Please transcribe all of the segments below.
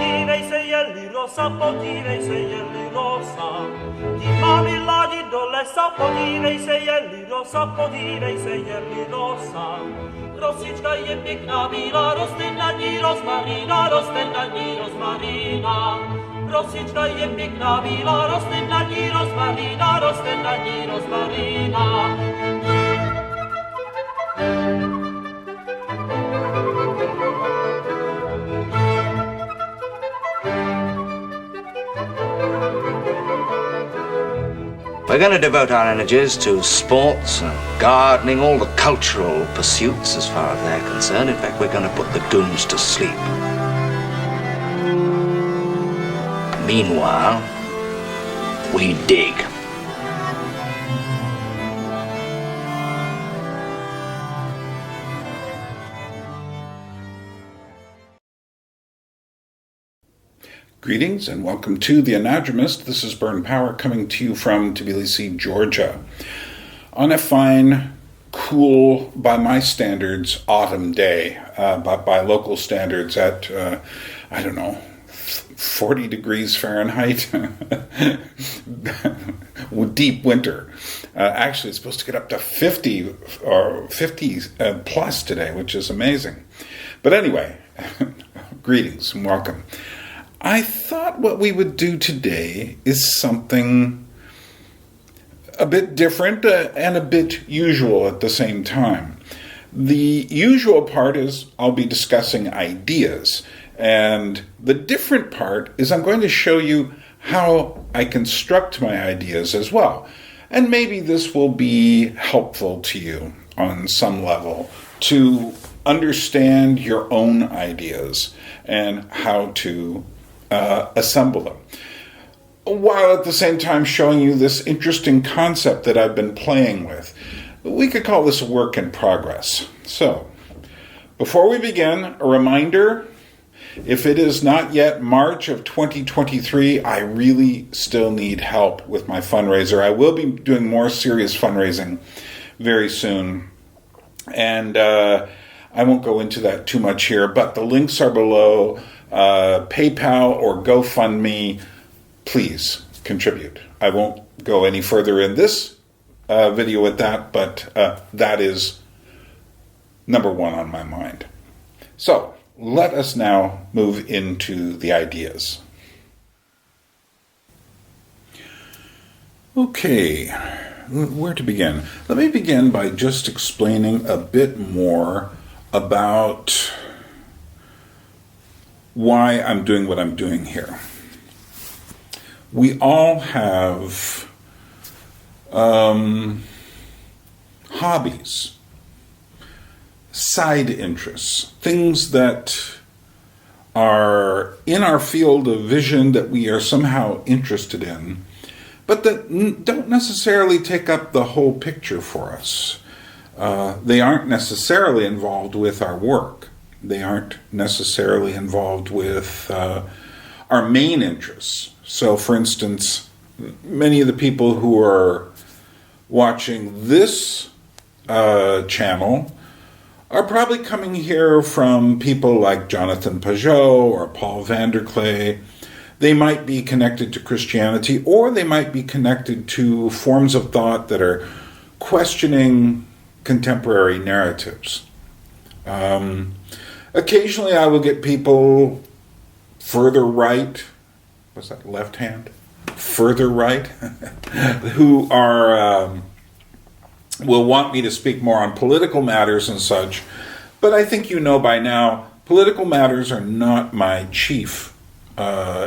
sapodire i seielli rosa, sapodire i seielli rosa. Di mamilla di dolle sapodire i seielli rosa, sapodire i seielli rosa. Rosička je pěkná, bílá, roste na ní rozmarína, roste na ní rozmarína. Rosička je pěkná, bílá, roste na ní rozmarína, roste na ní rozmarína. We're going to devote our energies to sports and gardening, all the cultural pursuits as far as they're concerned. In fact, we're going to put the goons to sleep. Meanwhile, we dig. Greetings and welcome to The Anadromist. This is Burn Power coming to you from Tbilisi, Georgia. On a fine, cool, by my standards, autumn day, but by local standards at, 40 degrees Fahrenheit, deep winter. Actually, it's supposed to get up to 50 or 50 plus today, which is amazing. But anyway, greetings and welcome. I thought what we would do today is something a bit different and a bit usual at the same time. The usual part is I'll be discussing ideas, and the different part is I'm going to show you how I construct my ideas as well. And maybe this will be helpful to you on some level to understand your own ideas and how to assemble them, while at the same time showing you this interesting concept that I've been playing with. We could call this a work in progress. So, before we begin, a reminder, if it is not yet March of 2023, I really still need help with my fundraiser. I will be doing more serious fundraising very soon, and I won't go into that too much here, but the links are below. PayPal or GoFundMe, please contribute. I won't go any further in this video with that, but that is number one on my mind. So let us now move into the ideas. Okay, where to begin? Let me begin by just explaining a bit more about why I'm doing what I'm doing here. We all have hobbies, side interests, things that are in our field of vision that we are somehow interested in, but that don't necessarily take up the whole picture for us. They aren't necessarily involved with our work. They aren't necessarily involved with our main interests. So, for instance, many of the people who are watching this channel are probably coming here from people like Jonathan Pajot or Paul Vanderklay. They might be connected to Christianity, or they might be connected to forms of thought that are questioning contemporary narratives. Occasionally I will get people further right, what's that, left hand? Further right, who are will want me to speak more on political matters and such, but I think you know by now, political matters are not my chief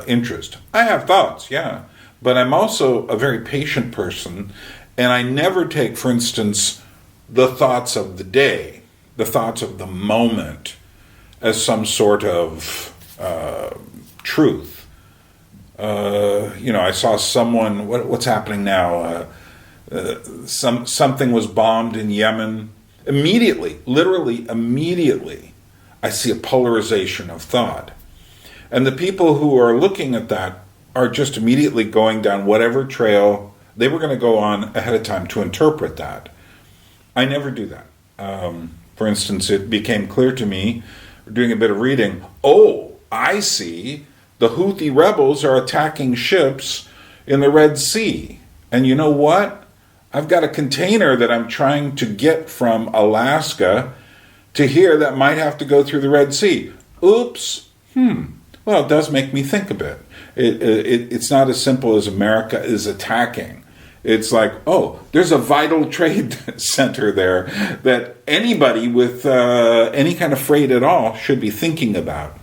interest. I have thoughts, yeah, but I'm also a very patient person, and I never take, for instance, the thoughts of the day, the thoughts of the moment, as some sort of truth. I saw someone, what's happening now? Something was bombed in Yemen. Immediately, literally immediately, I see a polarization of thought. And the people who are looking at that are just immediately going down whatever trail they were going to go on ahead of time to interpret that. I never do that. For instance, it became clear to me, doing a bit of reading, I see the Houthi rebels are attacking ships in the Red Sea. And you know what? I've got a container that I'm trying to get from Alaska to here that might have to go through the Red Sea. Oops. Well, it does make me think a bit. It's not as simple as America is attacking. It's like, oh, there's a vital trade center there that anybody with any kind of freight at all should be thinking about.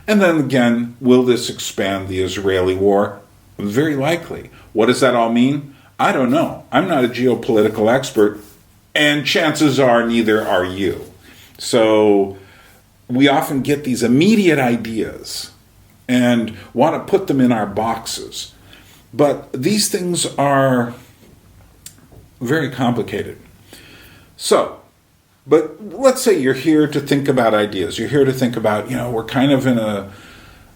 And then again, will this expand the Israeli war? Very likely. What does that all mean? I don't know. I'm not a geopolitical expert, and chances are neither are you. So we often get these immediate ideas and want to put them in our boxes. But these things are very complicated. So, but let's say you're here to think about ideas. You're here to think about, we're kind of in a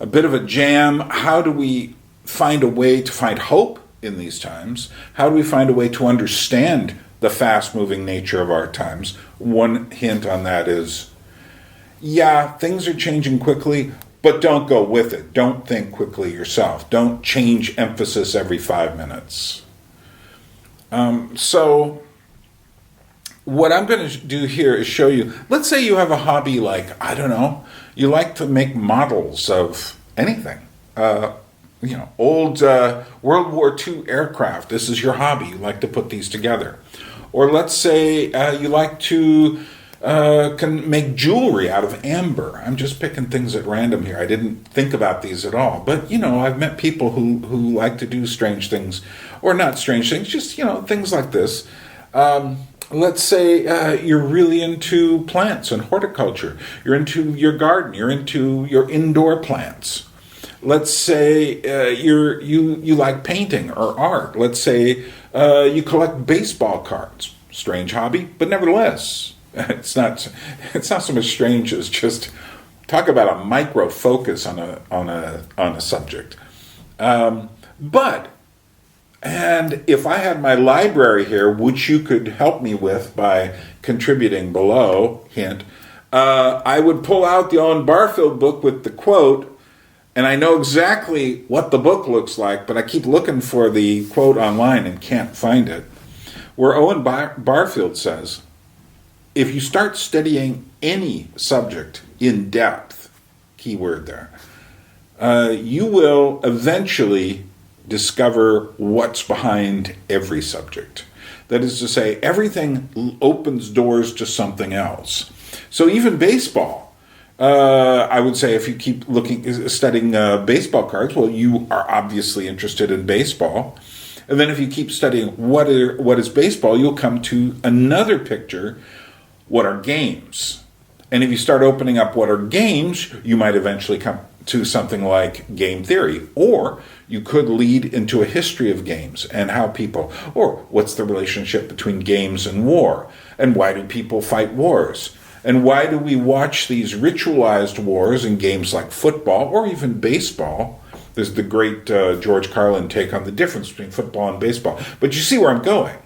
bit of a jam. How do we find a way to find hope in these times? How do we find a way to understand the fast-moving nature of our times? One hint on that is, things are changing quickly, but don't go with it. Don't think quickly yourself. Don't change emphasis every 5 minutes. So what I'm going to do here is show you, let's say you have a hobby like, I don't know, you like to make models of anything. Old World War II aircraft. This is your hobby. You like to put these together. Or let's say you like to can make jewelry out of amber. I'm just picking things at random here. I didn't think about these at all. But, I've met people who like to do strange things. Or not strange things, just, things like this. Let's say you're really into plants and horticulture. You're into your garden. You're into your indoor plants. Let's say you like painting or art. Let's say you collect baseball cards. Strange hobby, but nevertheless, it's not so much strange as just talk about a micro focus on a subject. And if I had my library here, which you could help me with by contributing below, hint, I would pull out the Owen Barfield book with the quote. And I know exactly what the book looks like, but I keep looking for the quote online and can't find it. Where Owen Barfield says, if you start studying any subject in depth, key word there, you will eventually discover what's behind every subject. That is to say, everything opens doors to something else. So even baseball. I would say if you keep studying baseball cards, well, you are obviously interested in baseball. And then if you keep studying what is baseball, you'll come to another picture. What are games? And if you start opening up what are games, you might eventually come to something like game theory. Or you could lead into a history of games and how people, or what's the relationship between games and war? And why do people fight wars? And why do we watch these ritualized wars in games like football or even baseball? There's the great George Carlin take on the difference between football and baseball. But you see where I'm going.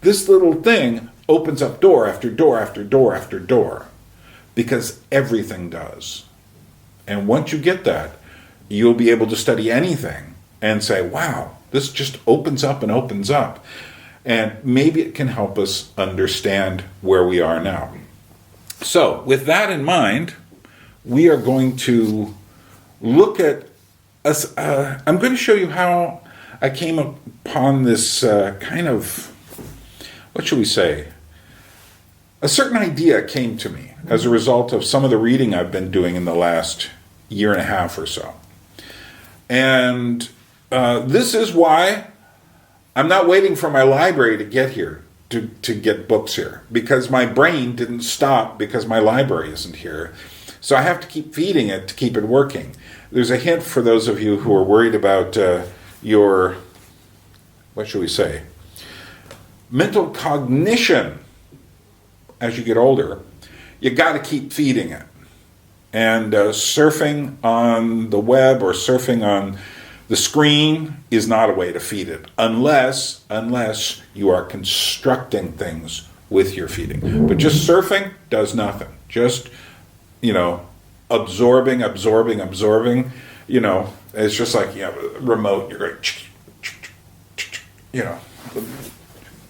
This little thing opens up door after door after door after door. Because everything does. And once you get that, you'll be able to study anything and say, wow, this just opens up and opens up. And maybe it can help us understand where we are now. So, with that in mind, we are going to look at I'm going to show you how I came upon this kind of, what should we say? A certain idea came to me as a result of some of the reading I've been doing in the last year and a half or so. And this is why I'm not waiting for my library to get here, to get books here, because my brain didn't stop because my library isn't here. So I have to keep feeding it to keep it working. There's a hint for those of you who are worried about your, what should we say, mental cognition as you get older. You got to keep feeding it. And surfing on the web or surfing on the screen is not a way to feed it, unless you are constructing things with your feeding. But just surfing does nothing. Just, absorbing, it's just like, remote, you're going,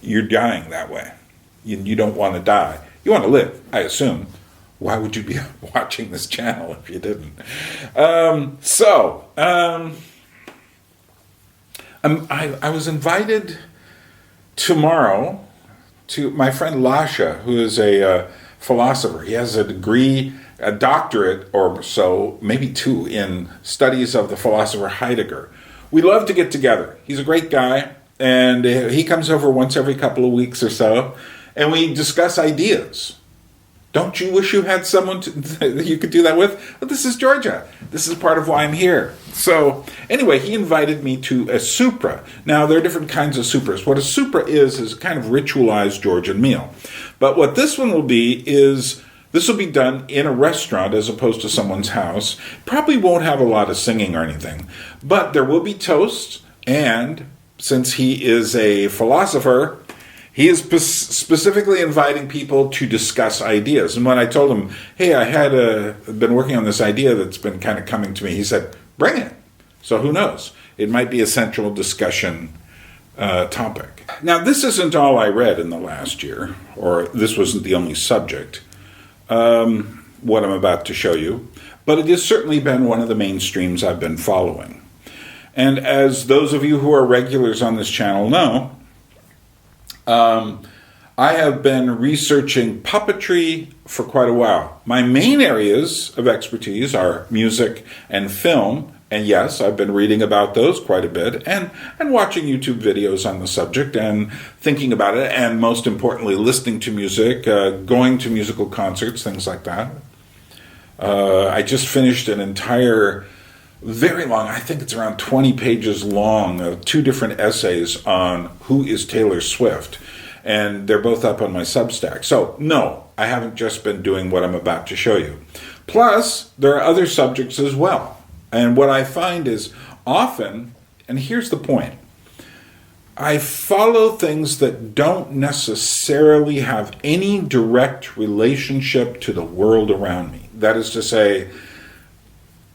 you're dying that way. You don't want to die. You want to live, I assume. Why would you be watching this channel if you didn't? I was invited tomorrow to my friend Lasha, who is a philosopher. He has a degree, a doctorate or so, maybe 2, in studies of the philosopher Heidegger. We love to get together. He's a great guy, and he comes over once every couple of weeks or so, and we discuss ideas. Don't you wish you had someone that you could do that with? But this is Georgia. This is part of why I'm here. So anyway, he invited me to a supra. Now, there are different kinds of supras. What a supra is a kind of ritualized Georgian meal. But what this one will be is, this will be done in a restaurant as opposed to someone's house. Probably won't have a lot of singing or anything. But there will be toasts, and since he is a philosopher, he is specifically inviting people to discuss ideas. And when I told him, hey, I had been working on this idea that's been kind of coming to me, he said, bring it. So who knows? It might be a central discussion topic. Now, this isn't all I read in the last year, or this wasn't the only subject, what I'm about to show you, but it has certainly been one of the mainstreams I've been following. And as those of you who are regulars on this channel know, I have been researching puppetry for quite a while. My main areas of expertise are music and film, and yes, I've been reading about those quite a bit, and watching YouTube videos on the subject, and thinking about it, and most importantly, listening to music, going to musical concerts, things like that. I just finished an entire, very long, I think it's around 20 pages long, 2 different essays on who is Taylor Swift. And they're both up on my Substack. So, no, I haven't just been doing what I'm about to show you. Plus, there are other subjects as well. And what I find is often, and here's the point, I follow things that don't necessarily have any direct relationship to the world around me. That is to say,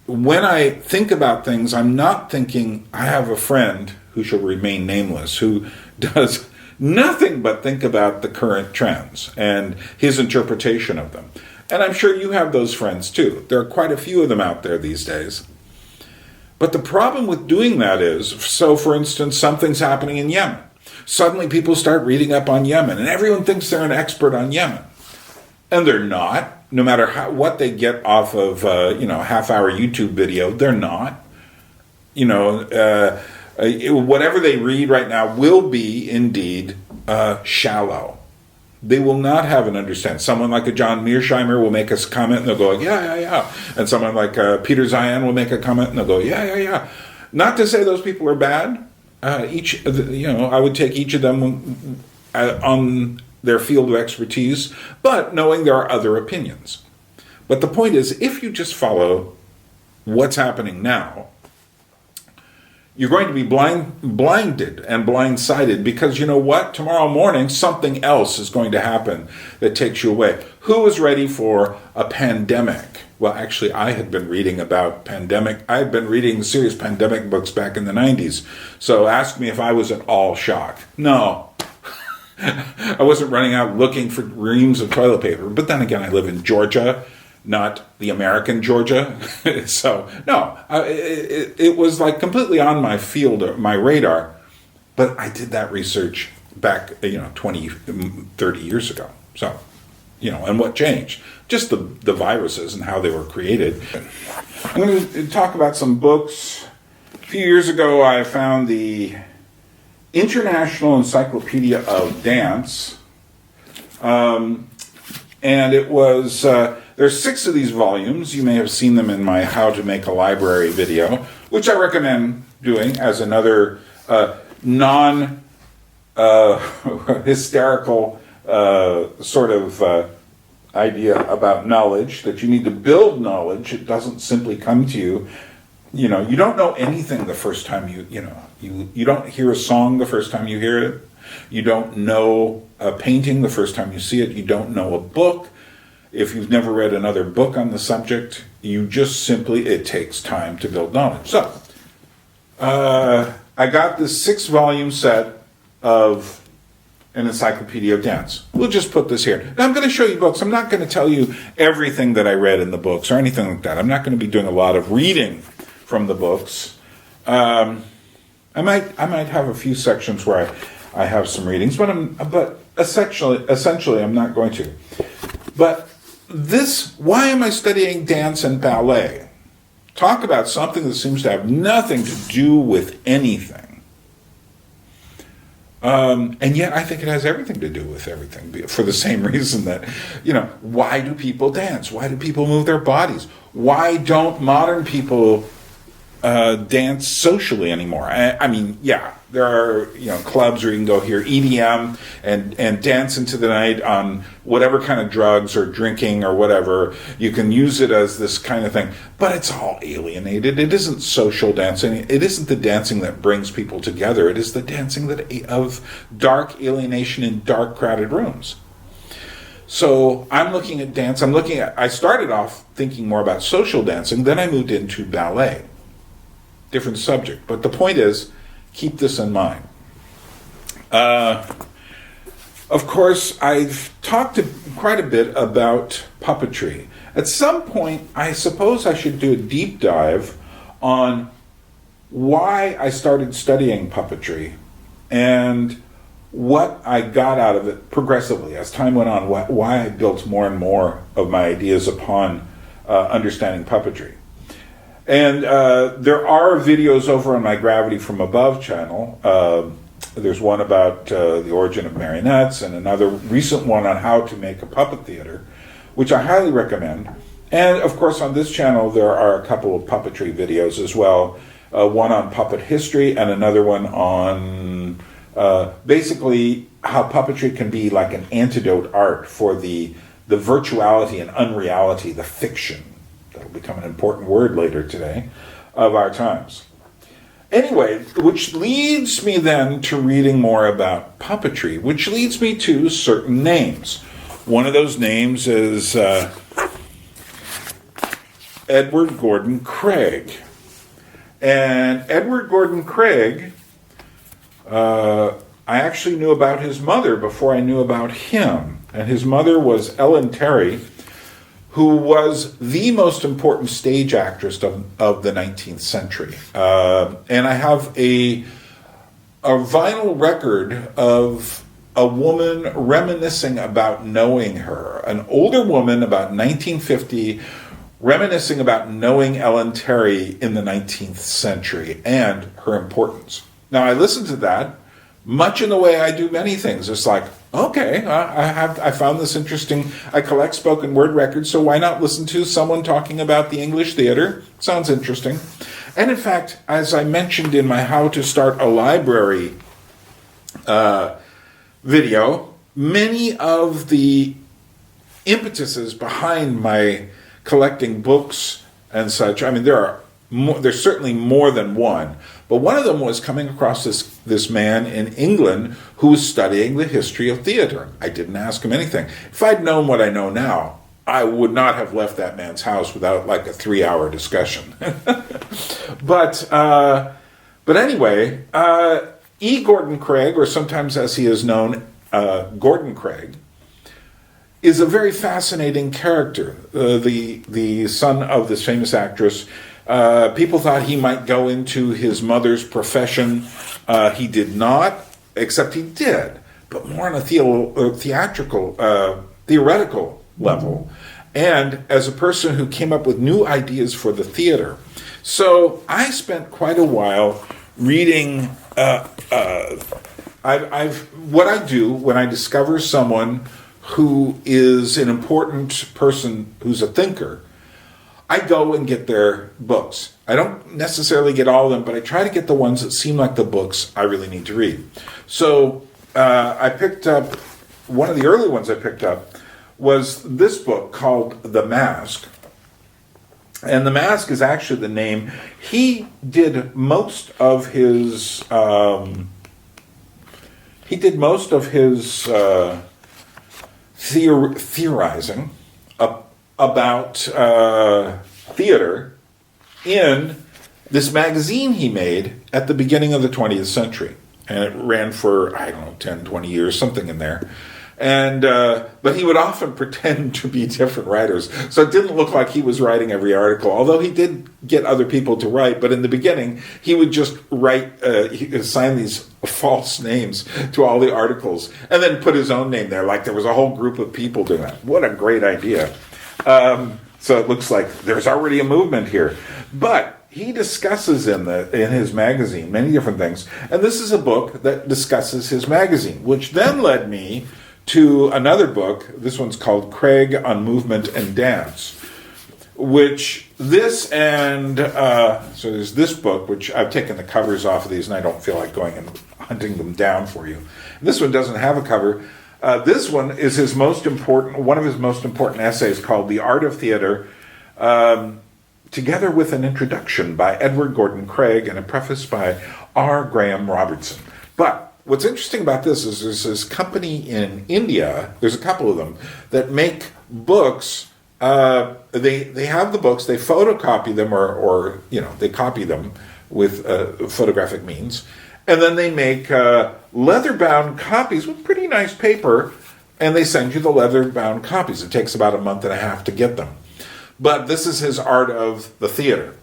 when I think about things, I'm not thinking, I have a friend who shall remain nameless, who does nothing but think about the current trends and his interpretation of them. And I'm sure you have those friends too. There are quite a few of them out there these days. But the problem with doing that is, so for instance, something's happening in Yemen. Suddenly people start reading up on Yemen, and everyone thinks they're an expert on Yemen. And they're not. No matter what they get off of a half-hour YouTube video, they're not. Whatever they read right now will be indeed shallow. They will not have an understanding. Someone like a John Mearsheimer will make us comment and they'll go, yeah. And someone like Peter Zion will make a comment and they'll go, yeah. Not to say those people are bad. I would take each of them on their field of expertise, but knowing there are other opinions. But the point is, if you just follow what's happening now, you're going to be blinded and blindsided, because you know what? Tomorrow morning, something else is going to happen that takes you away. Who is ready for a pandemic? Well, actually, I had been reading about pandemic. I had been reading serious pandemic books back in the 90s. So ask me if I was at all shocked. No. I wasn't running out looking for reams of toilet paper. But then again, I live in Georgia, not the American Georgia. So, no, it was like completely on my field, my radar. But I did that research back, 20, 30 years ago. So, and what changed? Just the viruses and how they were created. I'm going to talk about some books. A few years ago, I found the International Encyclopedia of Dance. And it was... There's 6 of these volumes. You may have seen them in my How to Make a Library video, which I recommend doing as another non-hysterical sort of idea about knowledge, that you need to build knowledge. It doesn't simply come to you. You don't know anything the first time you don't hear a song the first time you hear it. You don't know a painting the first time you see it. You don't know a book if you've never read another book on the subject. you just simply, it takes time to build knowledge. So, I got this 6-volume set of an encyclopedia of dance. We'll just put this here. Now I'm going to show you books. I'm not going to tell you everything that I read in the books or anything like that. I'm not going to be doing a lot of reading from the books. I might have a few sections where I have some readings, but essentially I'm not going to. But why am I studying dance and ballet? Talk about something that seems to have nothing to do with anything. And yet I think it has everything to do with everything, for the same reason that, why do people dance? Why do people move their bodies? Why don't modern people dance socially anymore? I mean, yeah, there are clubs where you can go hear EDM and dance into the night on whatever kind of drugs or drinking or whatever. You can use it as this kind of thing, but it's all alienated. It isn't social dancing. It isn't the dancing that brings people together. It is the dancing of dark alienation in dark, crowded rooms. So I'm looking at dance. I started off thinking more about social dancing, then I moved into ballet. Different subject, but the point is, keep this in mind. Of course, I've talked quite a bit about puppetry. At some point, I suppose I should do a deep dive on why I started studying puppetry and what I got out of it progressively as time went on, why I built more and more of my ideas upon understanding puppetry. And there are videos over on my Gravity from Above channel. There's one about the origin of marionettes and another recent one on how to make a puppet theater, which I highly recommend. And of course on this channel there are a couple of puppetry videos as well. One on puppet history and another one on basically how puppetry can be like an antidote art for the virtuality and unreality, the fiction. That'll become an important word later today, of our times. Anyway, which leads me then to reading more about puppetry, which leads me to certain names. One of those names is Edward Gordon Craig. And Edward Gordon Craig, I actually knew about his mother before I knew about him. And his mother was Ellen Terry, who was the most important stage actress of the 19th century. And I have a vinyl record of a woman reminiscing about knowing her, an older woman about 1950, reminiscing about knowing Ellen Terry in the 19th century and her importance. Now, I listened to that much in the way I do many things. It's like, okay, I found this interesting. I collect spoken word records, so why not listen to someone talking about the English theater? Sounds interesting. And in fact, as I mentioned in my How to Start a Library video, many of the impetuses behind my collecting books and such, I mean, there's certainly more than one, but one of them was coming across this man in England who was studying the history of theater. I didn't ask him anything. If I'd known what I know now, I would not have left that man's house without like a 3-hour discussion. But anyway, E. Gordon Craig, or sometimes as he is known, Gordon Craig, is a very fascinating character. The son of this famous actress. People thought he might go into his mother's profession. He did not, except he did, but more on a theoretical level, and as a person who came up with new ideas for the theater. So I spent quite a while reading. What I do when I discover someone who is an important person who's a thinker, I go and get their books. I don't necessarily get all of them, but I try to get the ones that seem like the books I really need to read. So I picked up, one of the early ones I picked up was this book called The Mask. And The Mask is actually the name. He did most of his theorizing about theater in this magazine he made at the beginning of the 20th century. And it ran for, 10, 20 years, something in there. And but he would often pretend to be different writers. So it didn't look like he was writing every article, although he did get other people to write. But in the beginning, he would just assign these false names to all the articles and then put his own name there, like there was a whole group of people doing that. What a great idea. So it looks like there's already a movement here. But he discusses in his magazine many different things. And this is a book that discusses his magazine, which then led me to another book. This one's called Craig on Movement and Dance, which this and, so there's this book, which I've taken the covers off of these and I don't feel like going and hunting them down for you. This one doesn't have a cover. This one is one of his most important essays called The Art of Theater, together with an introduction by Edward Gordon Craig and a preface by R. Graham Robertson. But what's interesting about this is there's this company in India, there's a couple of them, that make books. They have the books, they photocopy them or they copy them with photographic means, and then they make leather-bound copies with pretty nice paper, and they send you the leather-bound copies. It takes about a month and a half to get them. But this is his Art of the Theater.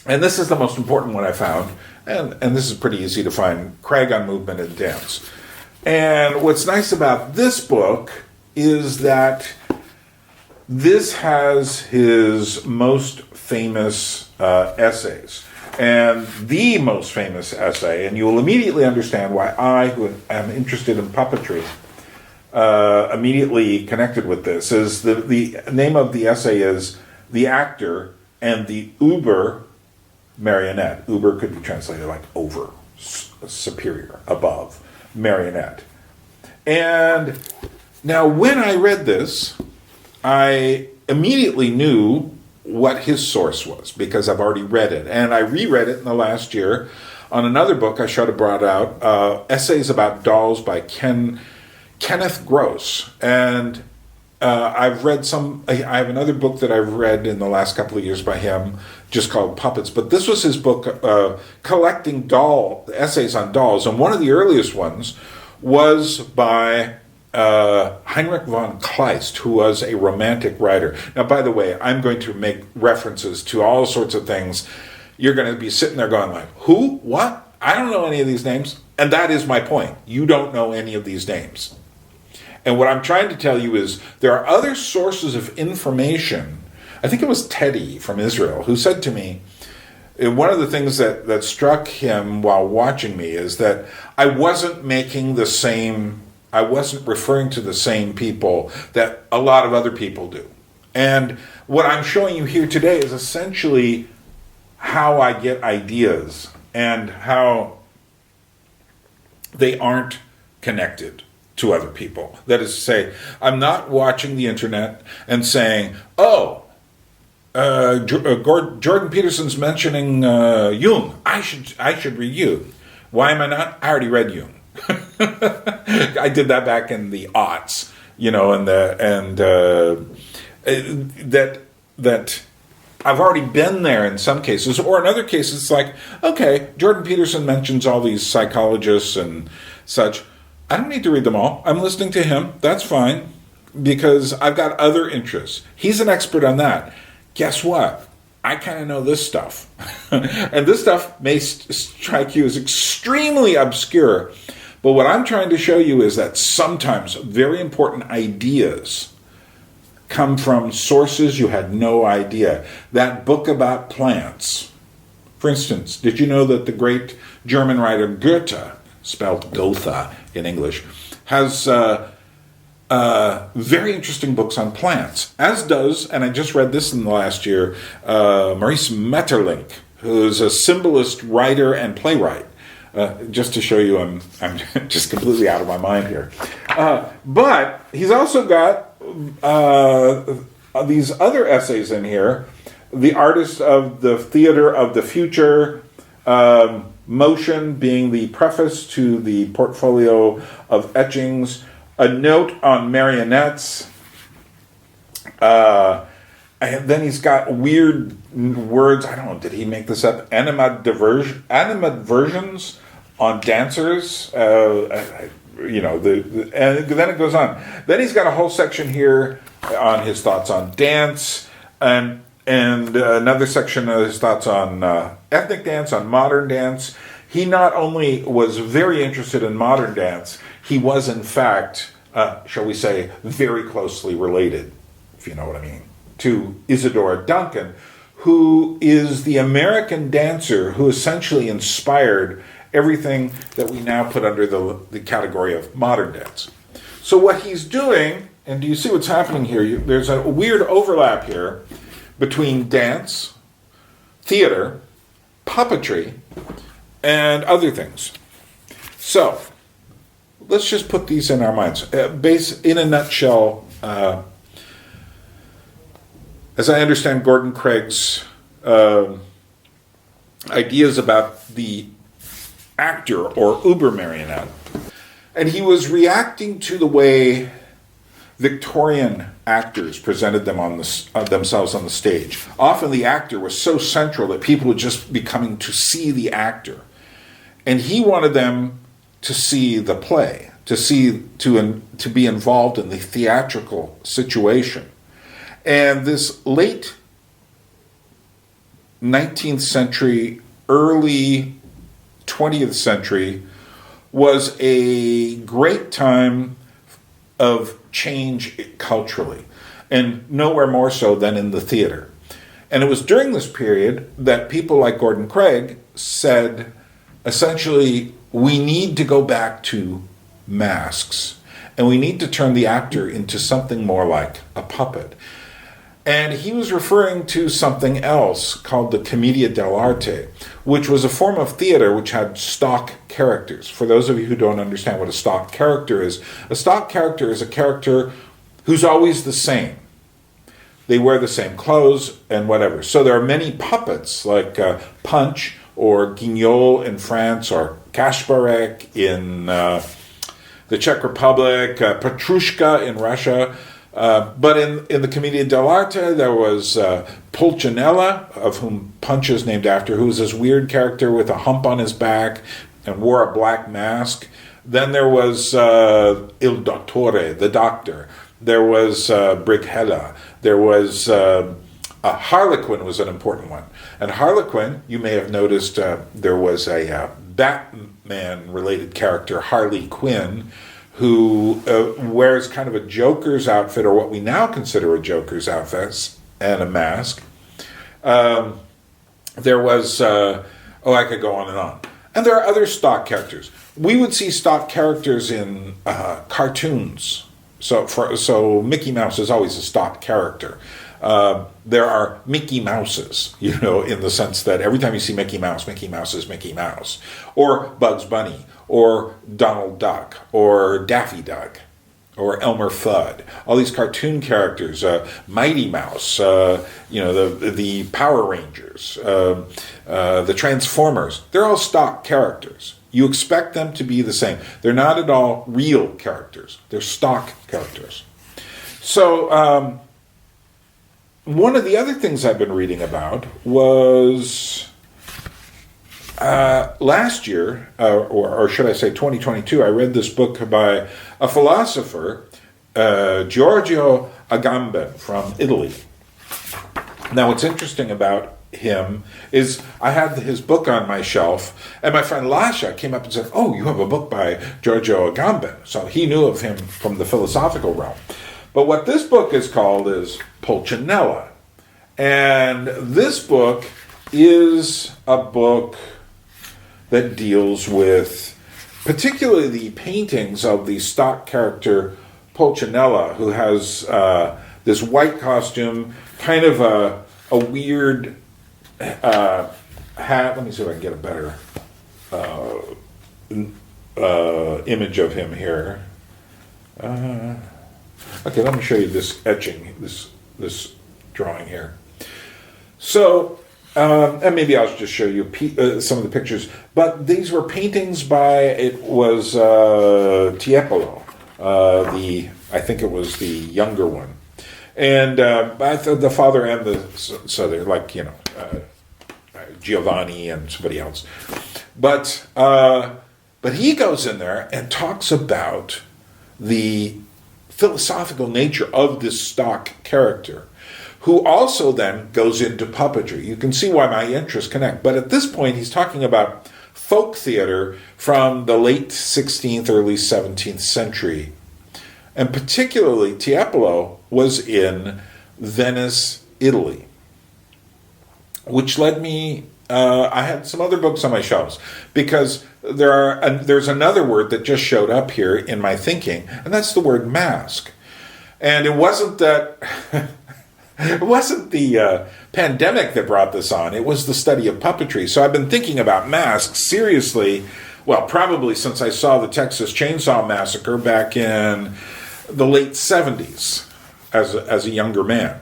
And this is the most important one I found. And this is pretty easy to find, Craig on Movement and Dance. And what's nice about this book is that this has his most famous essays. And the most famous essay, and you will immediately understand why I, who am interested in puppetry, immediately connected with this, is the name of the essay is The Actor and the Uber Marionette. Uber could be translated like over, superior, above, marionette. And now when I read this, I immediately knew what his source was, because I've already read it. And I reread it in the last year on another book I should have brought out, Essays About Dolls by Kenneth Gross. And I've read I have another book that I've read in the last couple of years by him, just called Puppets. But this was his book, collecting essays on dolls. And one of the earliest ones was by Heinrich von Kleist, who was a romantic writer. Now, by the way, I'm going to make references to all sorts of things. You're going to be sitting there going like, who? What? I don't know any of these names. And that is my point. You don't know any of these names. And what I'm trying to tell you is there are other sources of information. I think it was Teddy from Israel who said to me, one of the things that struck him while watching me is that I wasn't referring to the same people that a lot of other people do. And what I'm showing you here today is essentially how I get ideas and how they aren't connected to other people. That is to say, I'm not watching the internet and saying, Jordan Peterson's mentioning Jung. I should read Jung. Why am I not? I already read Jung. I did that back in the aughts, that I've already been there in some cases, or in other cases, it's like, okay, Jordan Peterson mentions all these psychologists and such. I don't need to read them all. I'm listening to him. That's fine, because I've got other interests. He's an expert on that. Guess what? I kind of know this stuff. And this stuff may strike you as extremely obscure, but what I'm trying to show you is that sometimes very important ideas come from sources you had no idea. That book about plants, for instance, did you know that the great German writer Goethe, spelled Goethe in English, has very interesting books on plants, as does, and I just read this in the last year, Maurice Maeterlinck, who's a symbolist writer and playwright. Just to show you I'm just completely out of my mind here. But he's also got these other essays in here, The Artist of the Theater of the Future, Motion being the preface to the portfolio of etchings, A Note on Marionettes, And then he's got weird words. I don't know. Did he make this up? Animadversions on dancers. And then it goes on. Then he's got a whole section here on his thoughts on dance, and another section of his thoughts on ethnic dance, on modern dance. He not only was very interested in modern dance, he was in fact, shall we say, very closely related, if you know what I mean, to Isadora Duncan, who is the American dancer who essentially inspired everything that we now put under the category of modern dance. So what he's doing, and do you see what's happening here? There's a weird overlap here between dance, theater, puppetry, and other things. So let's just put these in our minds. In a nutshell, as I understand Gordon Craig's ideas about the actor or uber marionette, and he was reacting to the way Victorian actors presented them themselves on the stage. Often the actor was so central that people would just be coming to see the actor, and he wanted them to see the play, to be involved in the theatrical situation. And this late 19th century, early 20th century was a great time of change culturally, and nowhere more so than in the theater. And it was during this period that people like Gordon Craig said, essentially, we need to go back to masks, and we need to turn the actor into something more like a puppet. And he was referring to something else called the commedia dell'arte, which was a form of theater which had stock characters. For those of you who don't understand what a stock character is a character who's always the same. They wear the same clothes and whatever. So there are many puppets like Punch or Guignol in France, or Kasparek in the Czech Republic, Petrushka in Russia. But in the Commedia dell'arte, there was Pulcinella, of whom Punch is named after, who was this weird character with a hump on his back and wore a black mask. Then there was Il Dottore, the doctor. There was Brighella. There was Harlequin was an important one. And Harlequin, you may have noticed there was a Batman-related character, Harley Quinn, who wears kind of a Joker's outfit, or what we now consider a Joker's outfit, and a mask. There was, I could go on and on. And there are other stock characters. We would see stock characters in cartoons. So Mickey Mouse is always a stock character. There are Mickey Mouses, in the sense that every time you see Mickey Mouse is Mickey Mouse. Or Bugs Bunny, or Donald Duck, or Daffy Duck, or Elmer Fudd. All these cartoon characters, Mighty Mouse, the Power Rangers, the Transformers. They're all stock characters. You expect them to be the same. They're not at all real characters. They're stock characters. So one of the other things I've been reading about was last year, or should I say 2022, I read this book by a philosopher, Giorgio Agamben from Italy. Now, what's interesting about him is I had his book on my shelf, and my friend Lasha came up and said, "Oh, you have a book by Giorgio Agamben." So he knew of him from the philosophical realm. But what this book is called is Pulcinella. And this book is a book that deals with particularly the paintings of the stock character Pulcinella, who has this white costume, kind of a weird hat. Let me see if I can get a better image of him here. Okay, let me show you this etching, this drawing here. So, and maybe I'll just show you some of the pictures. But these were paintings by, Tiepolo, I think it was the younger one. And the father and so they're like, Giovanni and somebody else. But he goes in there and talks about the philosophical nature of this stock character, who also then goes into puppetry. You can see why my interests connect. But at this point, he's talking about folk theater from the late 16th, early 17th century. And particularly, Tiepolo was in Venice, Italy, which led me... I had some other books on my shelves, because there's another word that just showed up here in my thinking, and that's the word mask. And it wasn't that... It wasn't the pandemic that brought this on. It was the study of puppetry. So I've been thinking about masks seriously, well, probably since I saw the Texas Chainsaw Massacre back in the late 70s as a younger man.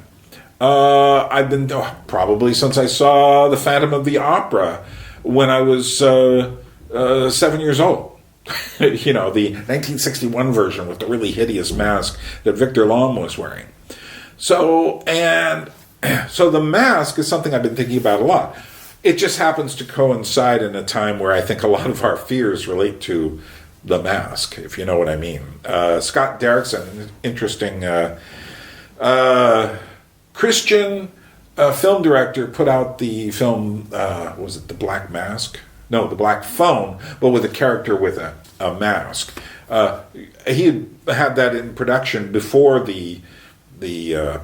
I've been probably since I saw the Phantom of the Opera when I was 7 years old. The 1961 version with the really hideous mask that Victor Lom was wearing. So the mask is something I've been thinking about a lot. It just happens to coincide in a time where I think a lot of our fears relate to the mask, if you know what I mean. Scott Derrickson, an interesting Christian film director, put out the film, was it The Black Mask? No, The Black Phone, but with a character with a mask. He had that in production before the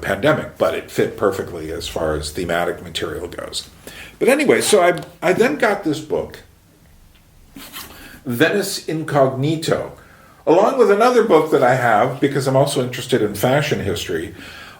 pandemic, but it fit perfectly as far as thematic material goes. But anyway, so I then got this book, Venice Incognito, along with another book that I have, because I'm also interested in fashion history,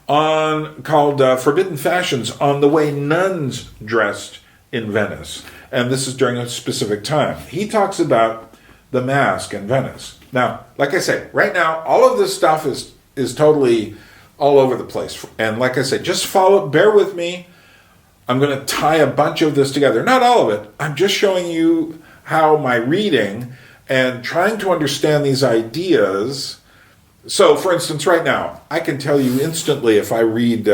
called Forbidden Fashions, on the way nuns dressed in Venice. And this is during a specific time. He talks about the mask in Venice. Now, like I say, right now, all of this stuff is totally all over the place. And like I said, just bear with me. I'm going to tie a bunch of this together. Not all of it. I'm just showing you how my reading and trying to understand these ideas. So, for instance, right now, I can tell you instantly if I read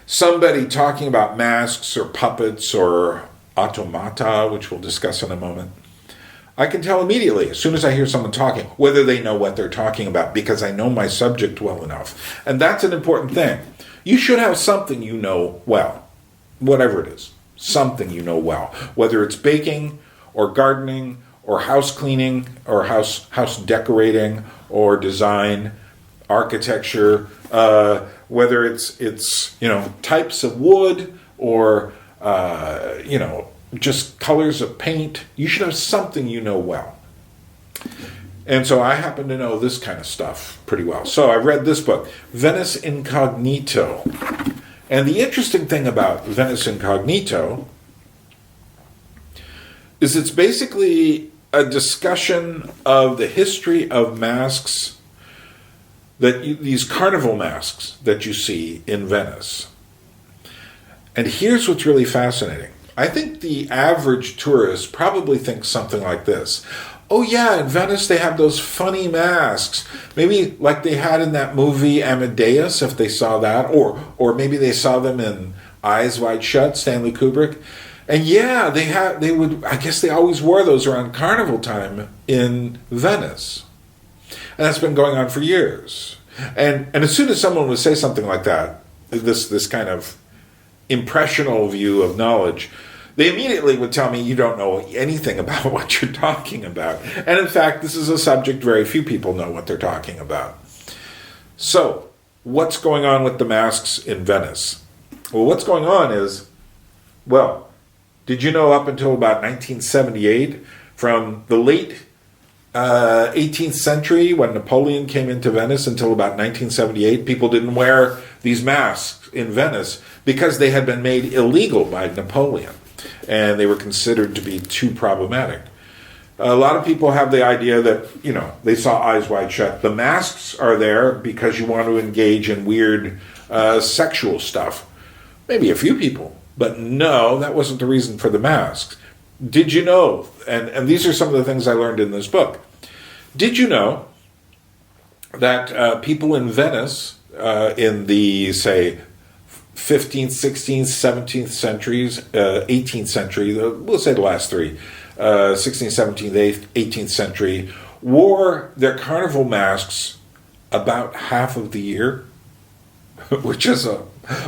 somebody talking about masks or puppets or automata, which we'll discuss in a moment, I can tell immediately, as soon as I hear someone talking, whether they know what they're talking about, because I know my subject well enough. And that's an important thing. You should have something you know well, whatever it is, something you know well, whether it's baking or gardening or house cleaning or house decorating or design, architecture, whether it's types of wood or just colors of paint. You should have something you know well. And so I happen to know this kind of stuff pretty well. So I read this book, Venice Incognito. And the interesting thing about Venice Incognito is it's basically a discussion of the history of masks, these carnival masks that you see in Venice. And here's what's really fascinating. I think the average tourist probably thinks something like this. Oh yeah, in Venice they have those funny masks. Maybe like they had in that movie Amadeus, if they saw that, or maybe they saw them in Eyes Wide Shut, Stanley Kubrick. And yeah, I guess they always wore those around carnival time in Venice. And that's been going on for years. And as soon as someone would say something like that, this kind of impressional view of knowledge, they immediately would tell me, you don't know anything about what you're talking about. And in fact, this is a subject very few people know what they're talking about. So, what's going on with the masks in Venice? Well, what's going on is, did you know up until about 1978, from the late 18th century, when Napoleon came into Venice, until about 1978, people didn't wear these masks in Venice because they had been made illegal by Napoleon, and they were considered to be too problematic. A lot of people have the idea that, they saw Eyes Wide Shut. The masks are there because you want to engage in weird sexual stuff. Maybe a few people, but no, that wasn't the reason for the masks. Did you know, and these are some of the things I learned in this book, did you know that people in Venice in the, say, 15th, 16th, 17th centuries, 18th century, we'll say the last three, 16th, 17th, 18th century, wore their carnival masks about half of the year, which is a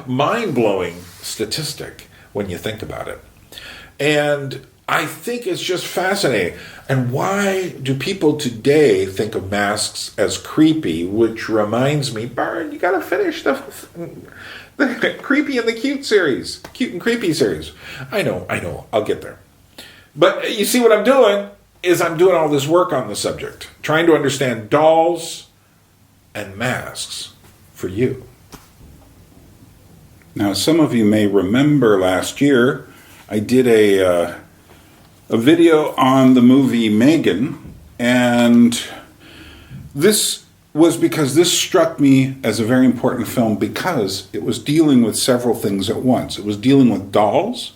mind-blowing statistic when you think about it. And I think it's just fascinating. And why do people today think of masks as creepy? Which reminds me, Byron, you got to finish the Creepy and the Cute series. Cute and Creepy series. I know. I'll get there. But you see what I'm doing is I'm doing all this work on the subject, trying to understand dolls and masks for you. Now, some of you may remember last year I did a video on the movie Megan, and this was because this struck me as a very important film because it was dealing with several things at once. It was dealing with dolls,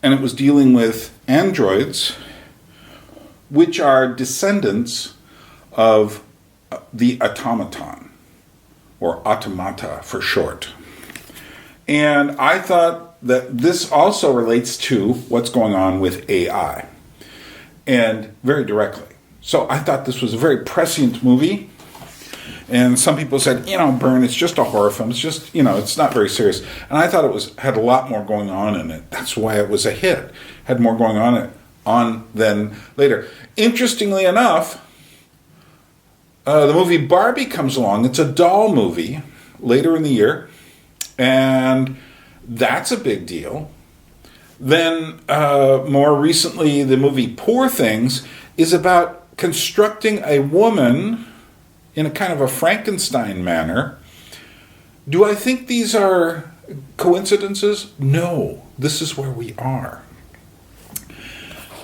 and it was dealing with androids, which are descendants of the automaton, or automata for short. And I thought that this also relates to what's going on with AI, and very directly. So I thought this was a very prescient movie. And some people said, Bern, it's just a horror film. It's just, it's not very serious. And I thought it had a lot more going on in it. That's why it was a hit. Had more going on than later. Interestingly enough, the movie Barbie comes along. It's a doll movie later in the year. And that's a big deal. Then more recently, the movie Poor Things is about constructing a woman in a kind of a Frankenstein manner. Do I think these are coincidences? No, this is where we are.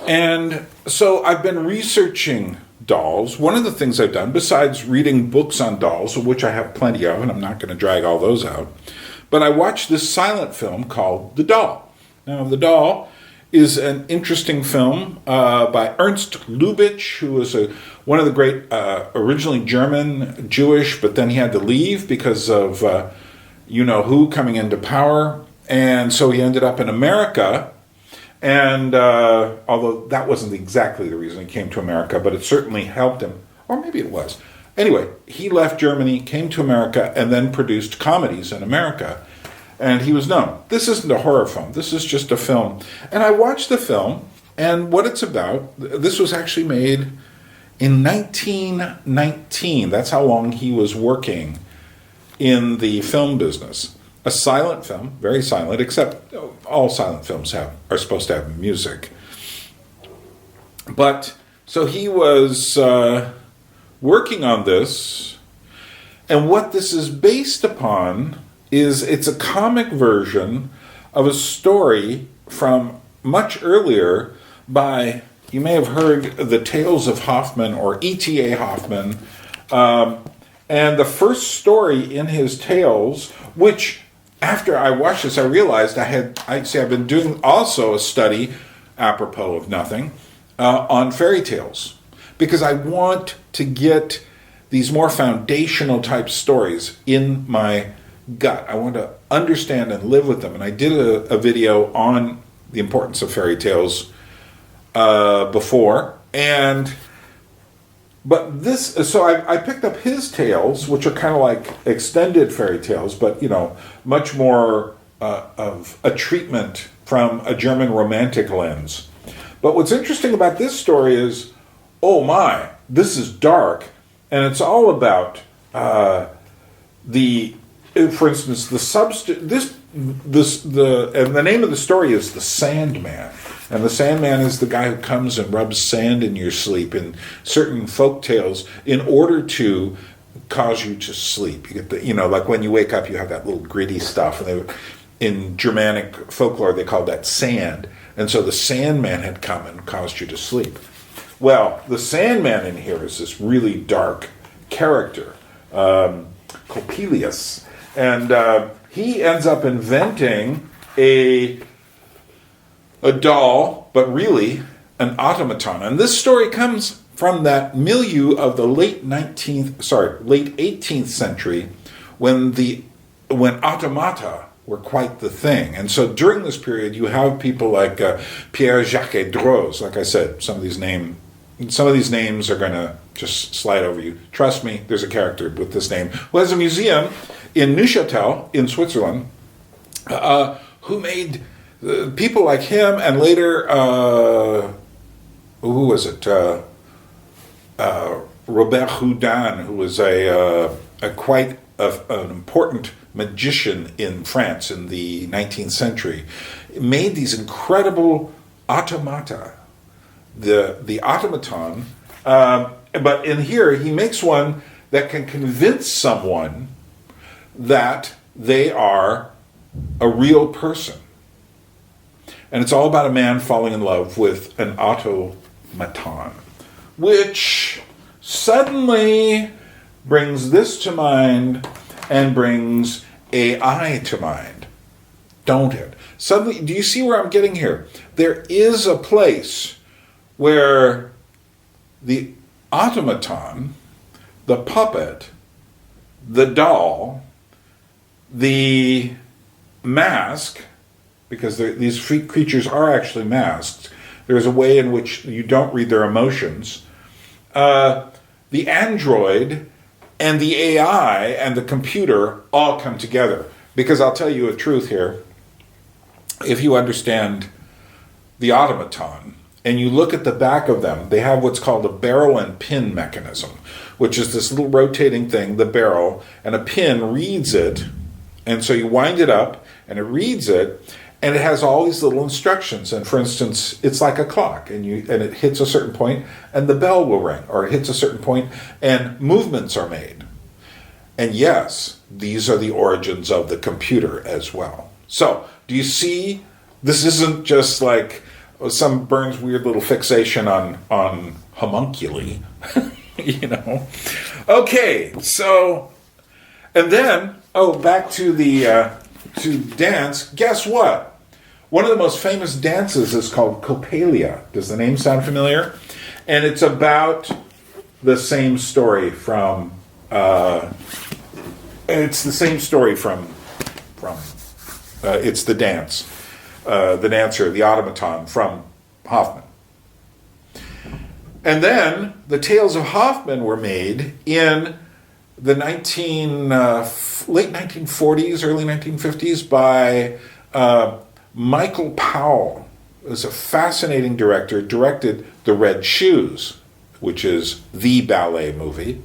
And so I've been researching dolls. One of the things I've done, besides reading books on dolls, of which I have plenty of, and I'm not going to drag all those out, but I watched this silent film called The Doll. Now, The Doll is an interesting film by Ernst Lubitsch, who was one of the great, originally German, Jewish, but then he had to leave because of you-know-who coming into power. And so he ended up in America. And although that wasn't exactly the reason he came to America, but it certainly helped him. Or maybe it was. Anyway, he left Germany, came to America, and then produced comedies in America. And he was known. This isn't a horror film. This is just a film. And I watched the film, and what it's about, this was actually made in 1919. That's how long he was working in the film business. A silent film, very silent, except all silent films are supposed to have music. But, so he was working on this, and what this is based upon is it's a comic version of a story from much earlier by, you may have heard the Tales of Hoffman or E.T.A. Hoffman. And the first story in his tales, which after I watched this, I realized I've been doing also a study, apropos of nothing, on fairy tales. Because I want to get these more foundational type stories in my gut. I want to understand and live with them. And I did a video on the importance of fairy tales before. But this, so I picked up his tales, which are kind of like extended fairy tales, but, much more of a treatment from a German romantic lens. But what's interesting about this story is, oh my, this is dark. And it's all about for instance, and the name of the story is The Sandman. And the Sandman is the guy who comes and rubs sand in your sleep in certain folk tales in order to cause you to sleep. You get like when you wake up, you have that little gritty stuff. And in Germanic folklore, they called that sand. And so the Sandman had come and caused you to sleep. Well, the Sandman in here is this really dark character, Coppelius. And he ends up inventing a doll, but really an automaton. And this story comes from that milieu of the late 18th century, when automata were quite the thing. And so during this period, you have people like Pierre-Jacques Droz. Like I said, some of these names are going to just slide over you. Trust me, there's a character with this name who has a museum in Neuchâtel in Switzerland, who made people like him, and later, who was it? Robert Houdin, who was quite an important magician in France in the 19th century, made these incredible automata. The automaton, but in here he makes one that can convince someone that they are a real person. And it's all about a man falling in love with an automaton, which suddenly brings this to mind and brings AI to mind, don't it? Suddenly, do you see where I'm getting here? There is a place where the automaton, the puppet, the doll, the mask, because these creatures are actually masked. There's a way in which you don't read their emotions. The android and the AI and the computer all come together. Because I'll tell you a truth here. If you understand the automaton, and you look at the back of them, they have what's called a barrel and pin mechanism, which is this little rotating thing, the barrel, and a pin reads it, and so you wind it up, and it reads it, and it has all these little instructions. And for instance, it's like a clock, and it hits a certain point, and the bell will ring, or it hits a certain point, and movements are made. And yes, these are the origins of the computer as well. So, do you see? This isn't just like some Burns weird little fixation on homunculi, you know. Okay, so, and then, back to the to dance. Guess what? One of the most famous dances is called Coppelia. Does the name sound familiar? And it's about the same story from. It's the same story from. It's the dance. The dancer, the automaton from Hoffman. And then the Tales of Hoffman were made in the late 1940s, early 1950s by Michael Powell. It was a fascinating director, directed The Red Shoes, which is the ballet movie.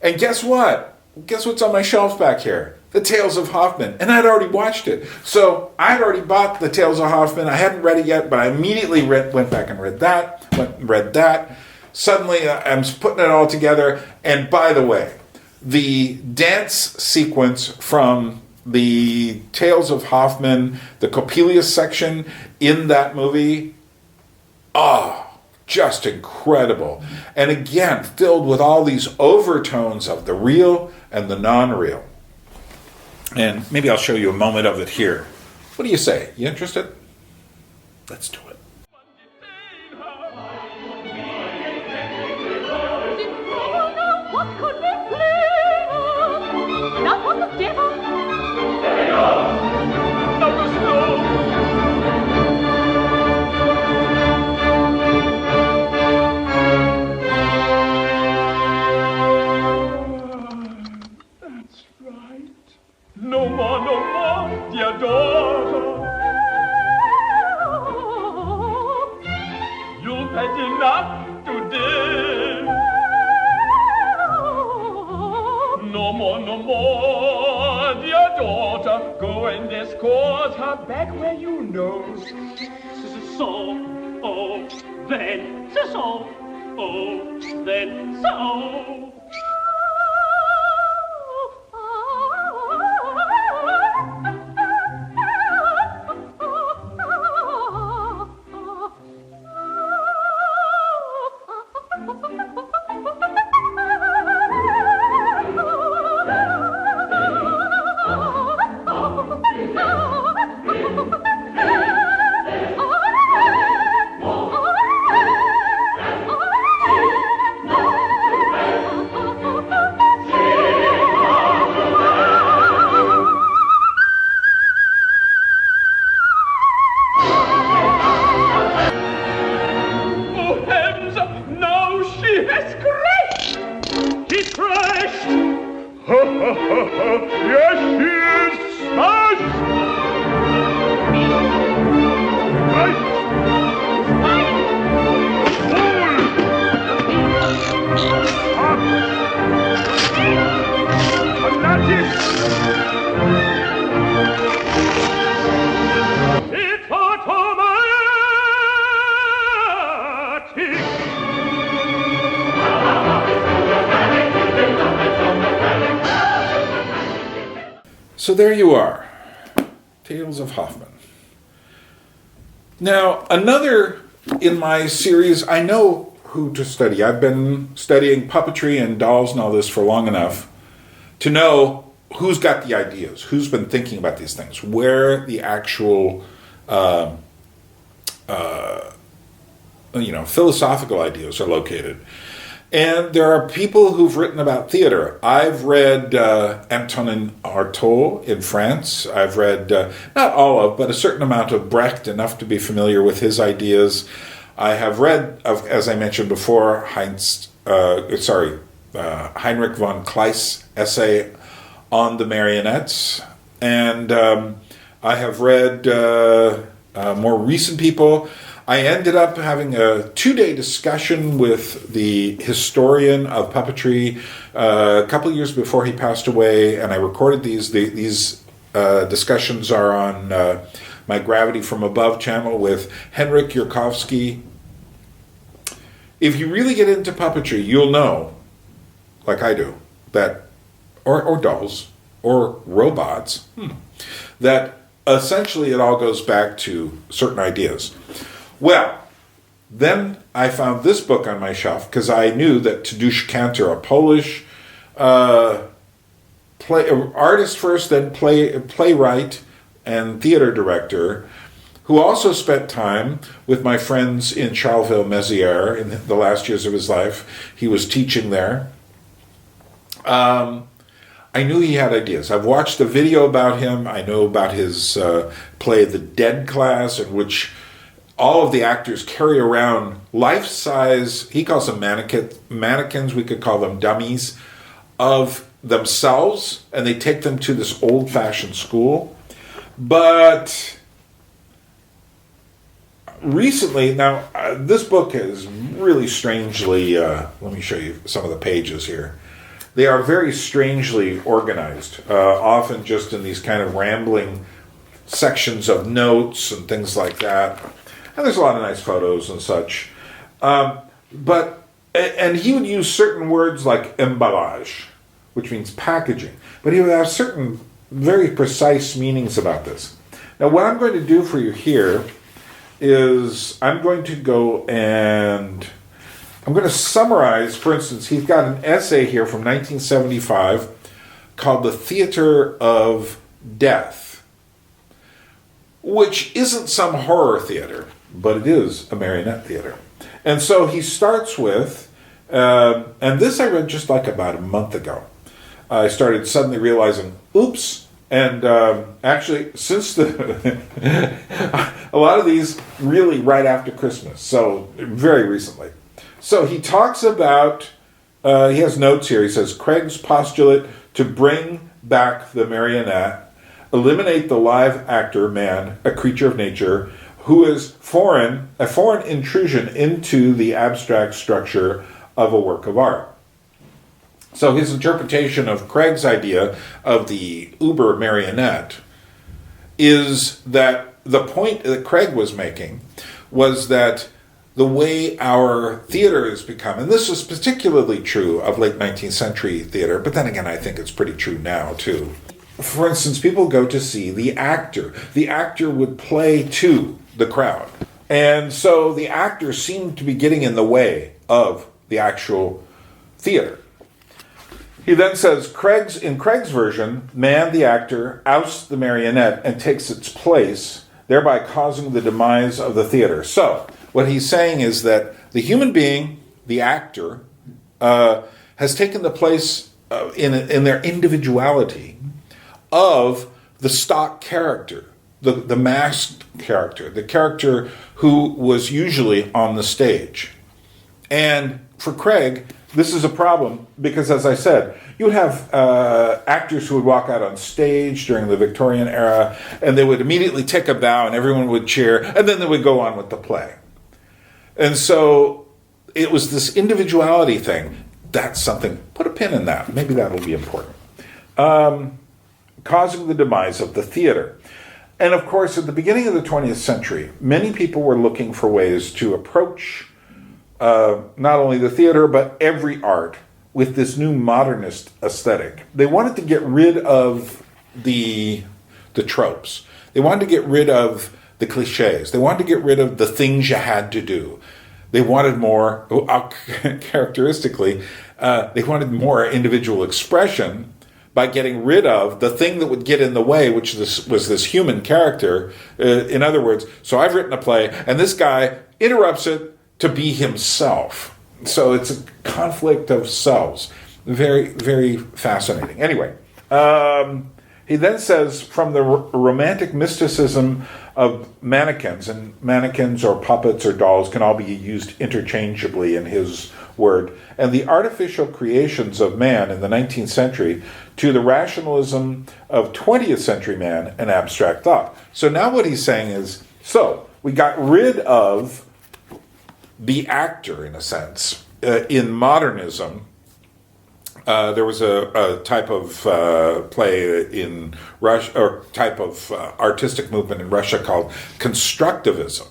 And guess what? Guess what's on my shelf back here? The Tales of Hoffman, and I'd already watched it. So I'd already bought The Tales of Hoffman. I hadn't read it yet, but I immediately went back and read that. Suddenly I'm putting it all together. And by the way, the dance sequence from the Tales of Hoffman, the Coppelia section in that movie, just incredible. And again, filled with all these overtones of the real and the non-real. And maybe I'll show you a moment of it here. What do you say? You interested? Let's do it. What could be clearer? Not what the devil. That's right. No more, dear daughter. You've had enough today. No more, dear daughter. Go and escort her back where you know. So, then so. He has crashed! He's crashed! Ha ha ha ha! Yes, he is smashed! Right! It's automatic! So there you are, Tales of Hoffman. Now, another in my series, I know who to study. I've been studying puppetry and dolls and all this for long enough to know who's got the ideas, who's been thinking about these things, where the actual philosophical ideas are located. And there are people who've written about theater. I've read Antonin Artaud in France. I've read, not all of, but a certain amount of Brecht, enough to be familiar with his ideas. I have read, as I mentioned before, Heinrich von Kleist's essay on the Marionettes. And I have read more recent people. I ended up having a 2-day discussion with the historian of puppetry a couple of years before he passed away, and I recorded these. These discussions are on my Gravity from Above channel with Henryk Yurkowski. If you really get into puppetry, you'll know, like I do, that, or dolls, or robots, that essentially it all goes back to certain ideas. Well, then I found this book on my shelf because I knew that Tadeusz Kantor, a Polish artist first, then playwright and theater director, who also spent time with my friends in Charleville-Mézières in the last years of his life. He was teaching there. I knew he had ideas. I've watched a video about him. I know about his play The Dead Class, in which all of the actors carry around life-size, he calls them mannequins, we could call them dummies, of themselves, and they take them to this old-fashioned school. But recently, now, this book is really strangely, let me show you some of the pages here. They are very strangely organized, often just in these kind of rambling sections of notes and things like that. And there's a lot of nice photos and such. And he would use certain words like emballage, which means packaging. But he would have certain very precise meanings about this. Now, what I'm going to do for you here is I'm going to go and I'm going to summarize. For instance, he's got an essay here from 1975 called The Theater of Death, which isn't some horror theater, but it is a marionette theater. And so he starts with, and this I read just like about a month ago. I started suddenly realizing, oops, and actually since a lot of these really right after Christmas, so very recently. So he talks about, he has notes here, he says, Craig's postulate to bring back the marionette, eliminate the live actor man, a creature of nature, who is a foreign intrusion into the abstract structure of a work of art. So his interpretation of Craig's idea of the uber marionette is that the point that Craig was making was that the way our theater has become, and this is particularly true of late 19th century theater, but then again I think it's pretty true now too. For instance, people go to see the actor. The actor would play to the crowd. And so the actor seemed to be getting in the way of the actual theater. He then says, in Craig's version, man, the actor, ousts the marionette and takes its place, thereby causing the demise of the theater. So what he's saying is that the human being, the actor, has taken the place in their individuality of the stock character, the masked character, the character who was usually on the stage. And for Craig, this is a problem because, as I said, you would have actors who would walk out on stage during the Victorian era, and they would immediately take a bow, and everyone would cheer, and then they would go on with the play. And so it was this individuality thing. That's something. Put a pin in that. Maybe that'll be important. Causing the demise of the theater. And of course, at the beginning of the 20th century, many people were looking for ways to approach not only the theater, but every art with this new modernist aesthetic. They wanted to get rid of the tropes. They wanted to get rid of the cliches. They wanted to get rid of the things you had to do. They wanted more, characteristically, they wanted more individual expression by getting rid of the thing that would get in the way, which was this human character. In other words, so I've written a play, and this guy interrupts it to be himself. So it's a conflict of selves. Very, very fascinating. Anyway, he then says, from the romantic mysticism of mannequins, and mannequins or puppets or dolls can all be used interchangeably in his word, and the artificial creations of man in the 19th century to the rationalism of 20th century man and abstract thought. So now what he's saying is, so we got rid of the actor, in a sense. In modernism, there was a type of play in Russia, or type of artistic movement in Russia called constructivism,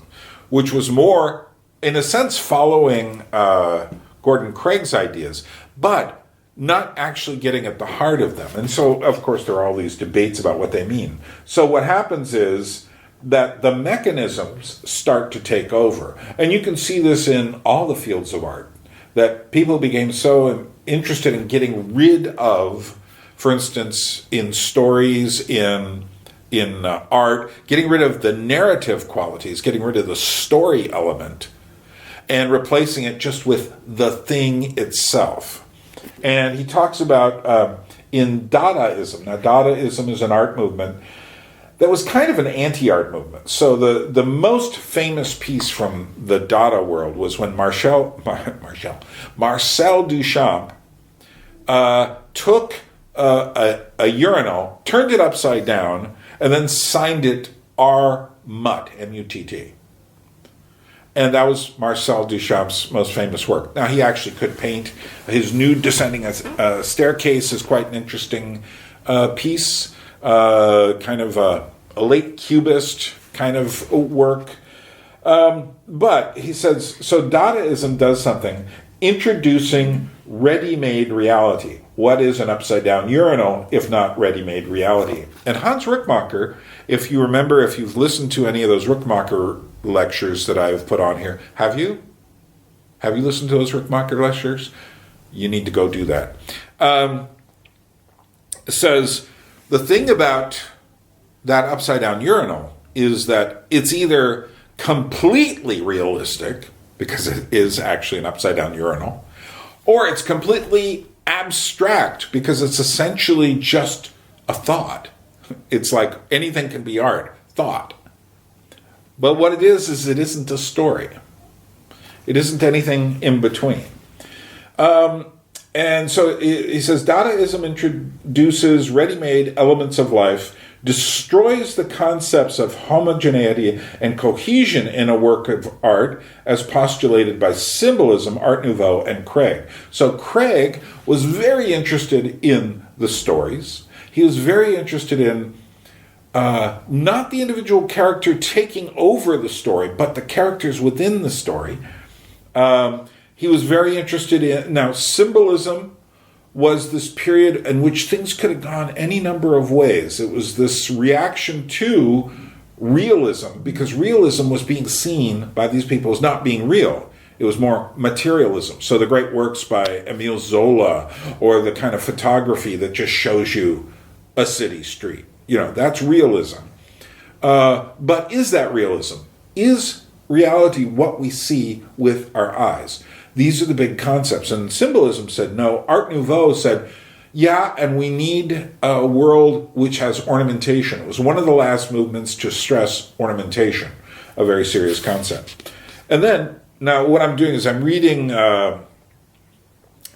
which was more, in a sense, following Gordon Craig's ideas, but not actually getting at the heart of them. And so, of course, there are all these debates about what they mean. So what happens is that the mechanisms start to take over. And you can see this in all the fields of art, that people became so interested in getting rid of, for instance, in stories, in art, getting rid of the narrative qualities, getting rid of the story element, and replacing it just with the thing itself. And he talks about in Dadaism. Now, Dadaism is an art movement that was kind of an anti-art movement. So the most famous piece from the Dada world was when Marcel Duchamp took a urinal, turned it upside down, and then signed it R. Mutt, M-U-T-T. And that was Marcel Duchamp's most famous work. Now, he actually could paint. His nude descending a staircase is quite an interesting piece, kind of a late Cubist kind of work. But he says, so Dadaism does something, introducing ready-made reality. What is an upside-down urinal if not ready-made reality? And Hans Rickmacher, if you remember, if you've listened to any of those Rickmacher lectures that I've put on here, have you? Have you listened to those Rickmacher lectures? You need to go do that. Says, the thing about that upside-down urinal is that it's either completely realistic, because it is actually an upside-down urinal, or it's completely abstract, because it's essentially just a thought. It's like anything can be art, thought. But what it is it isn't a story. It isn't anything in between. And so he says, Dadaism introduces ready-made elements of life, destroys the concepts of homogeneity and cohesion in a work of art as postulated by symbolism, Art Nouveau, and Craig. So Craig was very interested in the stories. He was very interested in not the individual character taking over the story, but the characters within the story. He was very interested in, now symbolism was this period in which things could have gone any number of ways. It was this reaction to realism, because realism was being seen by these people as not being real. It was more materialism. So the great works by Émile Zola, or the kind of photography that just shows you a city street. You know, that's realism. But is that realism? Is reality what we see with our eyes? These are the big concepts. And symbolism said no. Art Nouveau said, yeah, and we need a world which has ornamentation. It was one of the last movements to stress ornamentation, a very serious concept. And then, now what I'm doing is I'm reading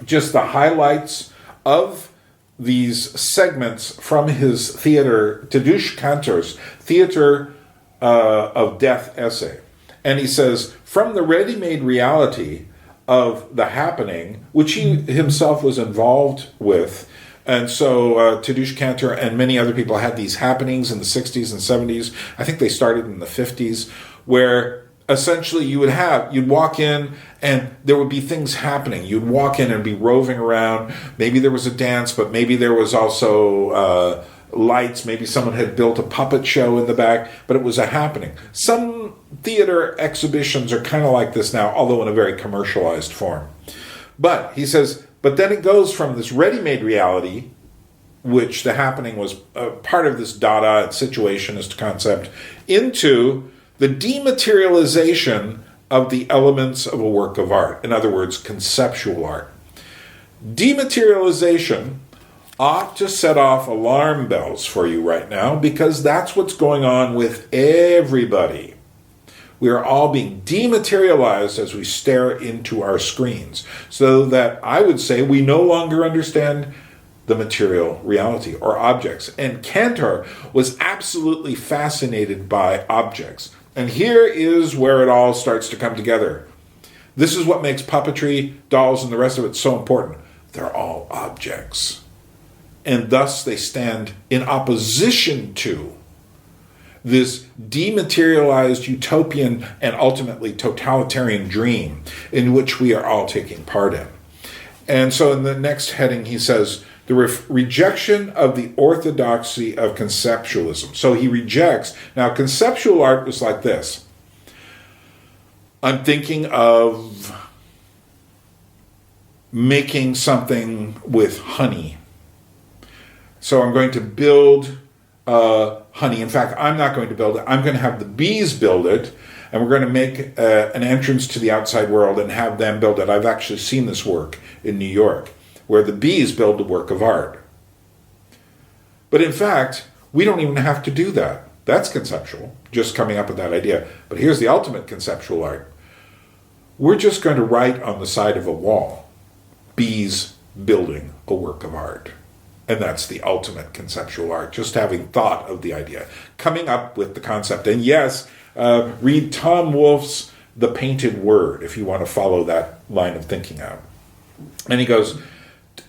just the highlights of these segments from his Tadeusz Kantor's Theater of Death essay. And he says, from the ready-made reality of the happening, which he himself was involved with, and so Tadeusz Kantor and many other people had these happenings in the 60s and 70s. I think they started in the 50s, where essentially you'd walk in and there would be things happening. You'd walk in and be roving around. Maybe there was a dance, but maybe there was also lights. Maybe someone had built a puppet show in the back, but it was a happening. Some theater exhibitions are kind of like this now, although in a very commercialized form. But he says, but then it goes from this ready-made reality, which the happening was part of this Dada and situationist concept, into the dematerialization of the elements of a work of art. In other words, conceptual art. Dematerialization ought to set off alarm bells for you right now, because that's what's going on with everybody. We are all being dematerialized as we stare into our screens, so that I would say we no longer understand the material reality or objects. And Kantor was absolutely fascinated by objects. And here is where it all starts to come together. This is what makes puppetry, dolls, and the rest of it so important. They're all objects. And thus they stand in opposition to this dematerialized utopian and ultimately totalitarian dream in which we are all taking part in. And so in the next heading he says, the rejection of the orthodoxy of conceptualism. So he rejects. Now, conceptual art was like this. I'm thinking of making something with honey. So I'm going to build honey. In fact, I'm not going to build it. I'm going to have the bees build it, and we're going to make an entrance to the outside world and have them build it. I've actually seen this work in New York, where the bees build a work of art. But in fact, we don't even have to do that. That's conceptual, just coming up with that idea. But here's the ultimate conceptual art. We're just going to write on the side of a wall, bees building a work of art. And that's the ultimate conceptual art, just having thought of the idea, coming up with the concept. And yes, read Tom Wolfe's The Painted Word, if you want to follow that line of thinking out. And he goes,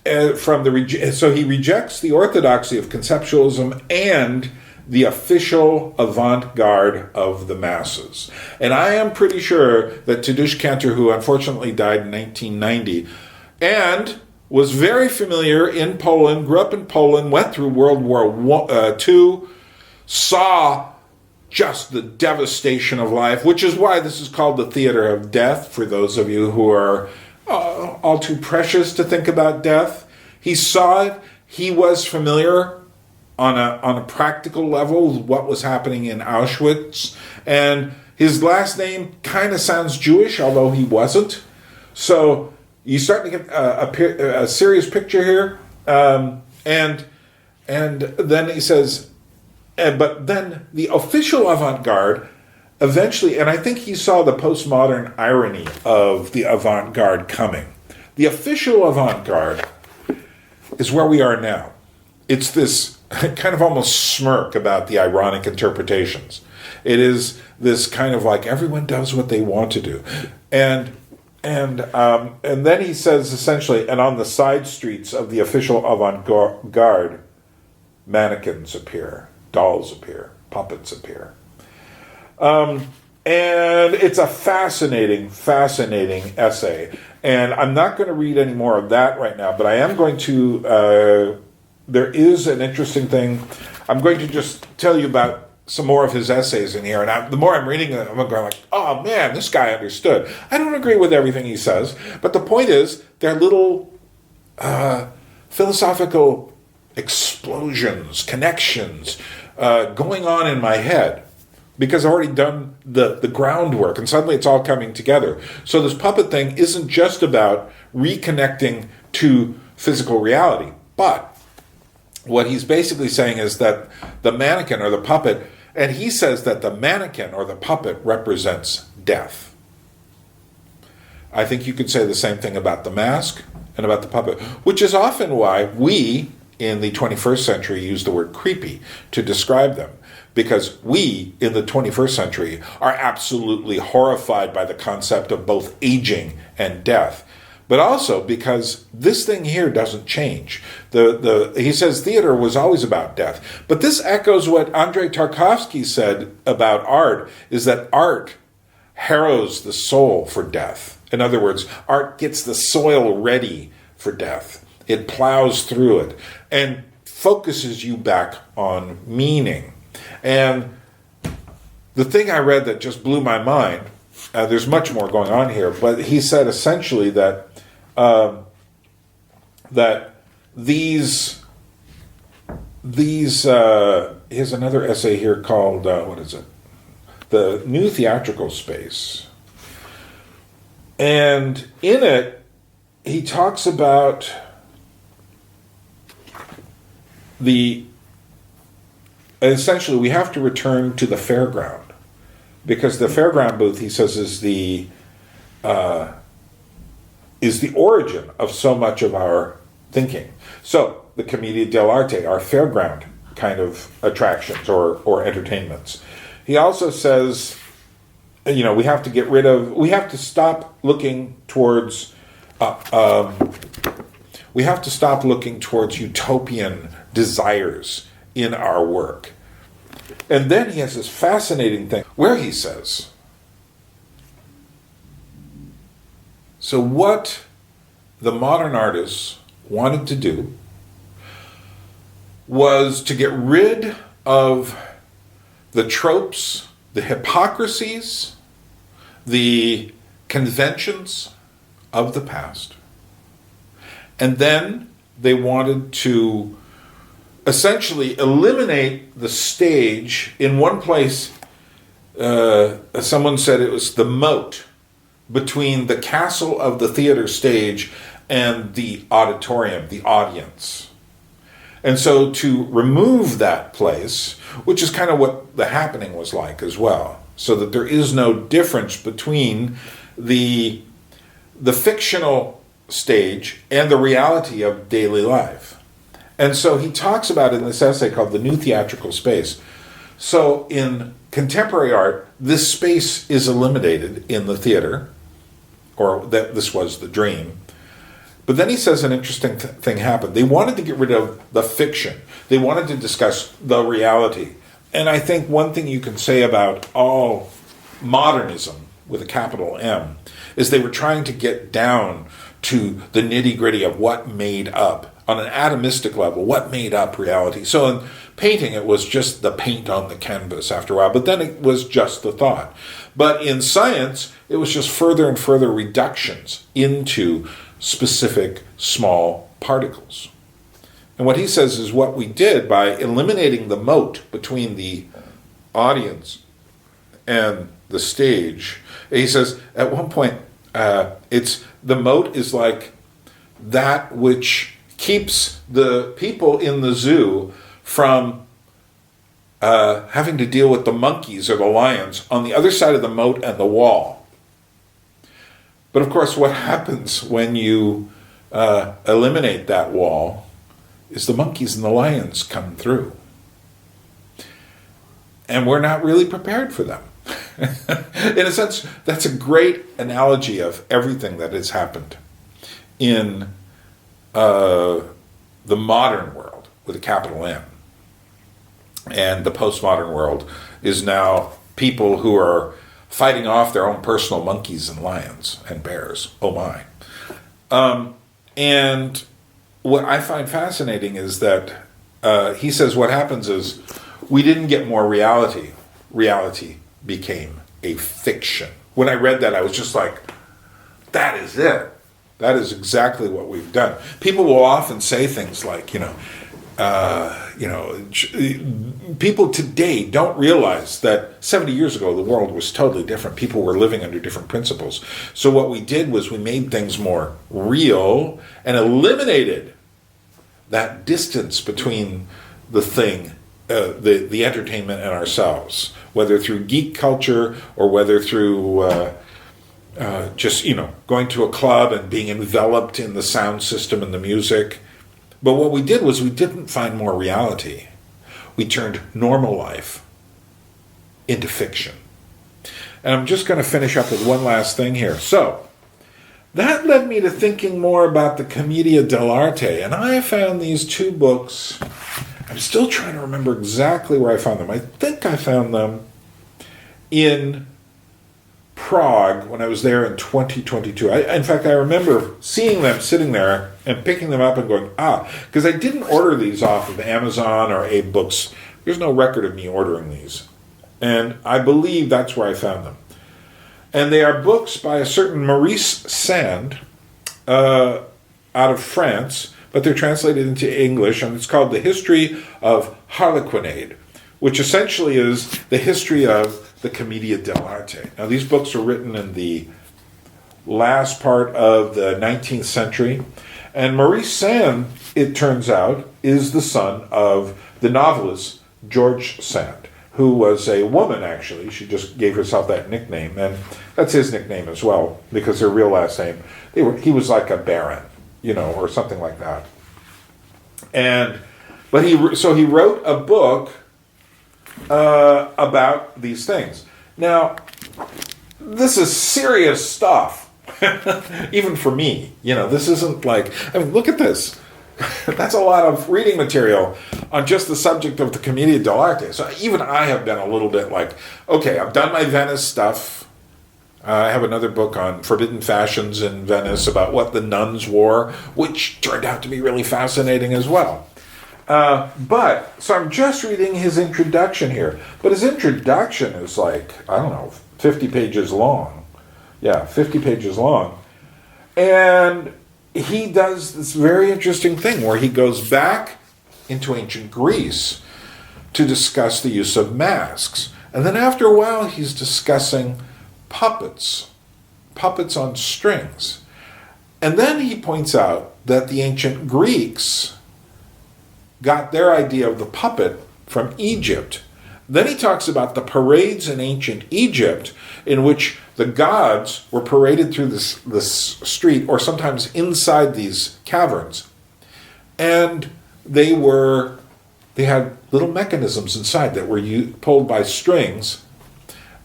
so he rejects the orthodoxy of conceptualism and the official avant-garde of the masses. And I am pretty sure that Tadeusz Kantor, who unfortunately died in 1990, and was very familiar in Poland, grew up in Poland, went through World War II, saw just the devastation of life, which is why this is called the Theater of Death, for those of you who are all too precious to think about death. He saw it. He was familiar on a practical level with what was happening in Auschwitz. And his last name kind of sounds Jewish, although he wasn't. So you start to get a serious picture here. And then he says, but then the official avant-garde eventually, and I think he saw the postmodern irony of the avant-garde coming. The official avant-garde is where we are now. It's this kind of almost smirk about the ironic interpretations. It is this kind of like everyone does what they want to do. And then he says essentially, and on the side streets of the official avant-garde, mannequins appear, dolls appear, puppets appear. And it's a fascinating essay. And I'm not going to read any more of that right now, but I am going to, there is an interesting thing. I'm going to just tell you about some more of his essays in here. And the more I'm reading them, I'm going like, oh man, this guy understood. I don't agree with everything he says, but the point is, they're little philosophical explosions, connections going on in my head, because I've already done the groundwork, and suddenly it's all coming together. So this puppet thing isn't just about reconnecting to physical reality, but what he's basically saying is that the mannequin or the puppet, and he says that the mannequin or the puppet represents death. I think you could say the same thing about the mask, and about the puppet, which is often why we in the 21st century use the word creepy to describe them, because we in the 21st century are absolutely horrified by the concept of both aging and death. But also because this thing here doesn't change. He says theater was always about death. But this echoes what Andrei Tarkovsky said about art, is that art harrows the soul for death. In other words, art gets the soil ready for death. It plows through it and focuses you back on meaning. And the thing I read that just blew my mind, there's much more going on here, but he said essentially that these here's another essay here called what is it? The New Theatrical Space, and in it he talks about essentially we have to return to the fairground, because the fairground booth, he says, is the origin of so much of our thinking. So the Commedia dell'arte, our fairground kind of attractions or entertainments. He also says, we have to stop looking towards utopian desires in our work. And then he has this fascinating thing where he says, so what the modern artists wanted to do was to get rid of the tropes, the hypocrisies, the conventions of the past. And then they wanted to essentially eliminate the stage. In one place, someone said it was the moat between the castle of the theater stage and the auditorium, the audience. And so to remove that place, which is kind of what the happening was like as well, so that there is no difference between the fictional stage and the reality of daily life. And so he talks about it in this essay called The New Theatrical Space. So in contemporary art, this space is eliminated in the theater, or that this was the dream. But then he says an interesting thing happened. They wanted to get rid of the fiction. They wanted to discuss the reality. And I think one thing you can say about all modernism, with a capital M, is they were trying to get down to the nitty-gritty of what made up, on an atomistic level, what made up reality. So in painting, it was just the paint on the canvas after a while, but then it was just the thought. But in science, it was just further and further reductions into specific small particles. And what he says is what we did by eliminating the moat between the audience and the stage. He says at one point, the moat is like that which keeps the people in the zoo from having to deal with the monkeys or the lions on the other side of the moat and the wall. But of course, what happens when you eliminate that wall is the monkeys and the lions come through. And we're not really prepared for them. In a sense, that's a great analogy of everything that has happened in the modern world with a capital M. And the postmodern world is now people who are fighting off their own personal monkeys and lions and bears. Oh my. And what I find fascinating is that he says what happens is we didn't get more reality. Reality became a fiction. When I read that, I was just like, that is it. That is exactly what we've done. People will often say things like, people today don't realize that 70 years ago the world was totally different. People were living under different principles. So what we did was we made things more real and eliminated that distance between the thing, the entertainment, and ourselves, whether through geek culture or whether through just, going to a club and being enveloped in the sound system and the music. But what we did was we didn't find more reality. We turned normal life into fiction. And I'm just going to finish up with one last thing here. So, that led me to thinking more about the Commedia dell'arte, and I found these two books. I'm still trying to remember exactly where I found them. I think I found them in Prague when I was there in 2022. In fact, I remember seeing them sitting there and picking them up and going, because I didn't order these off of Amazon or Abe Books. There's no record of me ordering these. And I believe that's where I found them. And they are books by a certain Maurice Sand out of France, but they're translated into English, and it's called The History of Harlequinade, which essentially is the history of the Commedia dell'arte. Now, these books were written in the last part of the 19th century, and Maurice Sand, it turns out, is the son of the novelist George Sand, who was a woman, actually. She just gave herself that nickname, and that's his nickname as well, because her real last name, he was like a baron, or something like that. But he wrote a book about these things. Now, this is serious stuff, even for me. This isn't like, look at this. That's a lot of reading material on just the subject of the Commedia dell'arte. So even I have been a little bit like, okay, I've done my Venice stuff. I have another book on forbidden fashions in Venice about what the nuns wore, which turned out to be really fascinating as well. So I'm just reading his introduction here. But his introduction is 50 pages long. Yeah, 50 pages long. And he does this very interesting thing where he goes back into ancient Greece to discuss the use of masks. And then after a while, he's discussing puppets on strings. And then he points out that the ancient Greeks got their idea of the puppet from Egypt. Then he talks about the parades in ancient Egypt in which the gods were paraded through this street, or sometimes inside these caverns. And they had little mechanisms inside that were pulled by strings.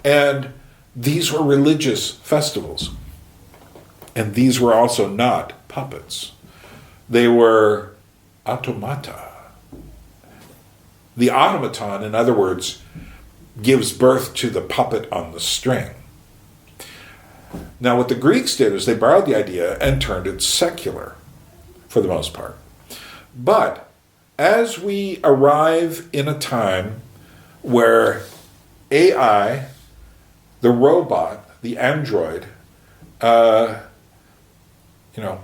And these were religious festivals. And these were also not puppets. They were automata. The automaton, in other words, gives birth to the puppet on the string. Now, what the Greeks did is they borrowed the idea and turned it secular, for the most part. But as we arrive in a time where AI, the robot, the android,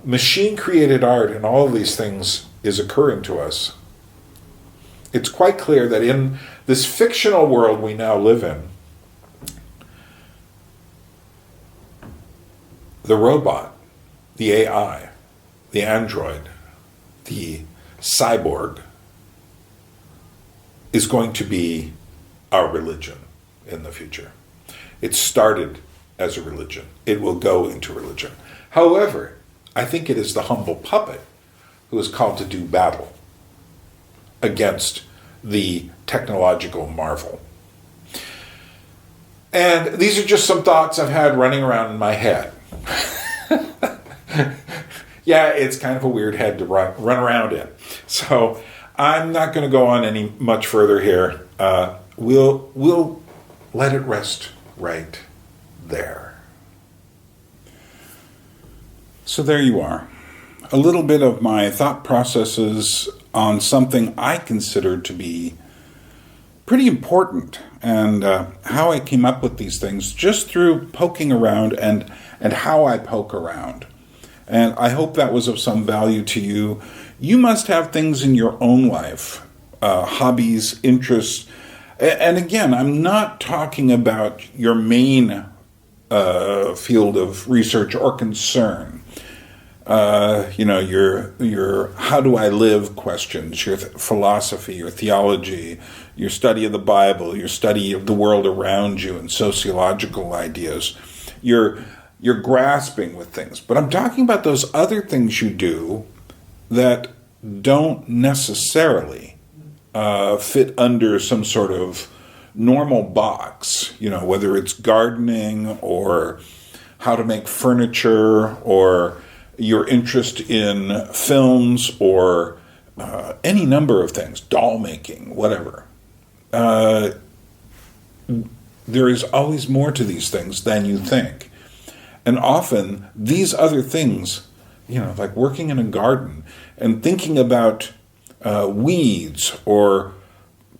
machine-created art and all of these things is occurring to us, it's quite clear that in this fictional world we now live in, the robot, the AI, the android, the cyborg is going to be our religion in the future. It started as a religion. It will go into religion. However, I think it is the humble puppet who is called to do battle against the technological marvel. And these are just some thoughts I've had running around in my head. Yeah, it's kind of a weird head to run around in. So I'm not going to go on any much further here. We'll let it rest right there. So there you are. A little bit of my thought processes on something I consider to be pretty important, and how I came up with these things just through poking around and how I poke around. And I hope that was of some value to you. You must have things in your own life, hobbies, interests. And again, I'm not talking about your main field of research or concern. Your how do I live questions, your philosophy, your theology, your study of the Bible, your study of the world around you and sociological ideas, your you're grasping with things. But I'm talking about those other things you do that don't necessarily fit under some sort of normal box, whether it's gardening or how to make furniture or your interest in films or any number of things, doll making, whatever. There is always more to these things than you think. And often these other things, like working in a garden and thinking about weeds or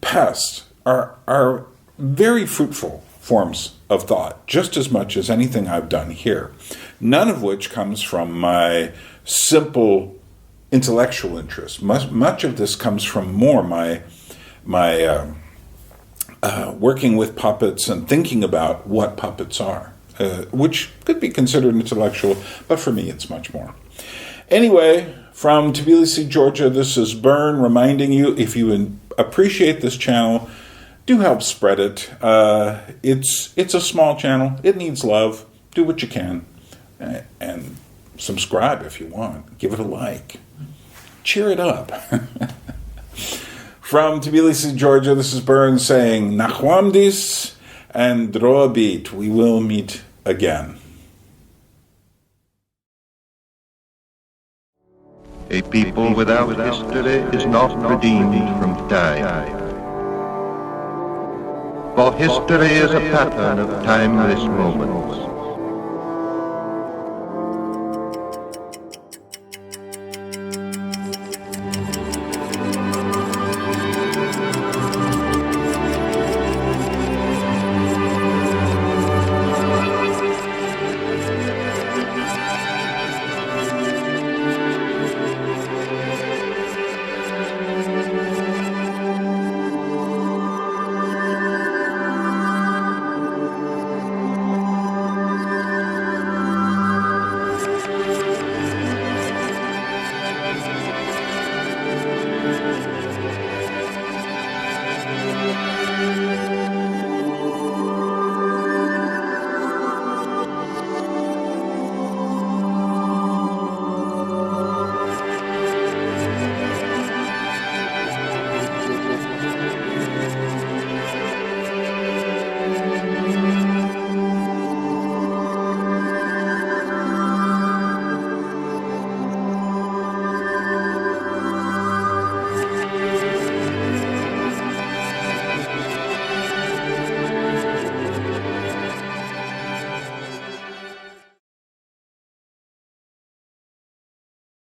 pests are very fruitful forms of thought, just as much as anything I've done here. None of which comes from my simple intellectual interest. Much of this comes from more my working with puppets and thinking about what puppets are, which could be considered intellectual, but for me it's much more. Anyway, from Tbilisi, Georgia, this is Bern reminding you, if you appreciate this channel, do help spread it. It's a small channel. It needs love. Do what you can. And subscribe if you want. Give it a like. Cheer it up. From Tbilisi, Georgia, this is Bern saying, Nachwamdis and Droabit. We will meet again. A people without history is not redeemed from time. For history is a pattern of timeless moments.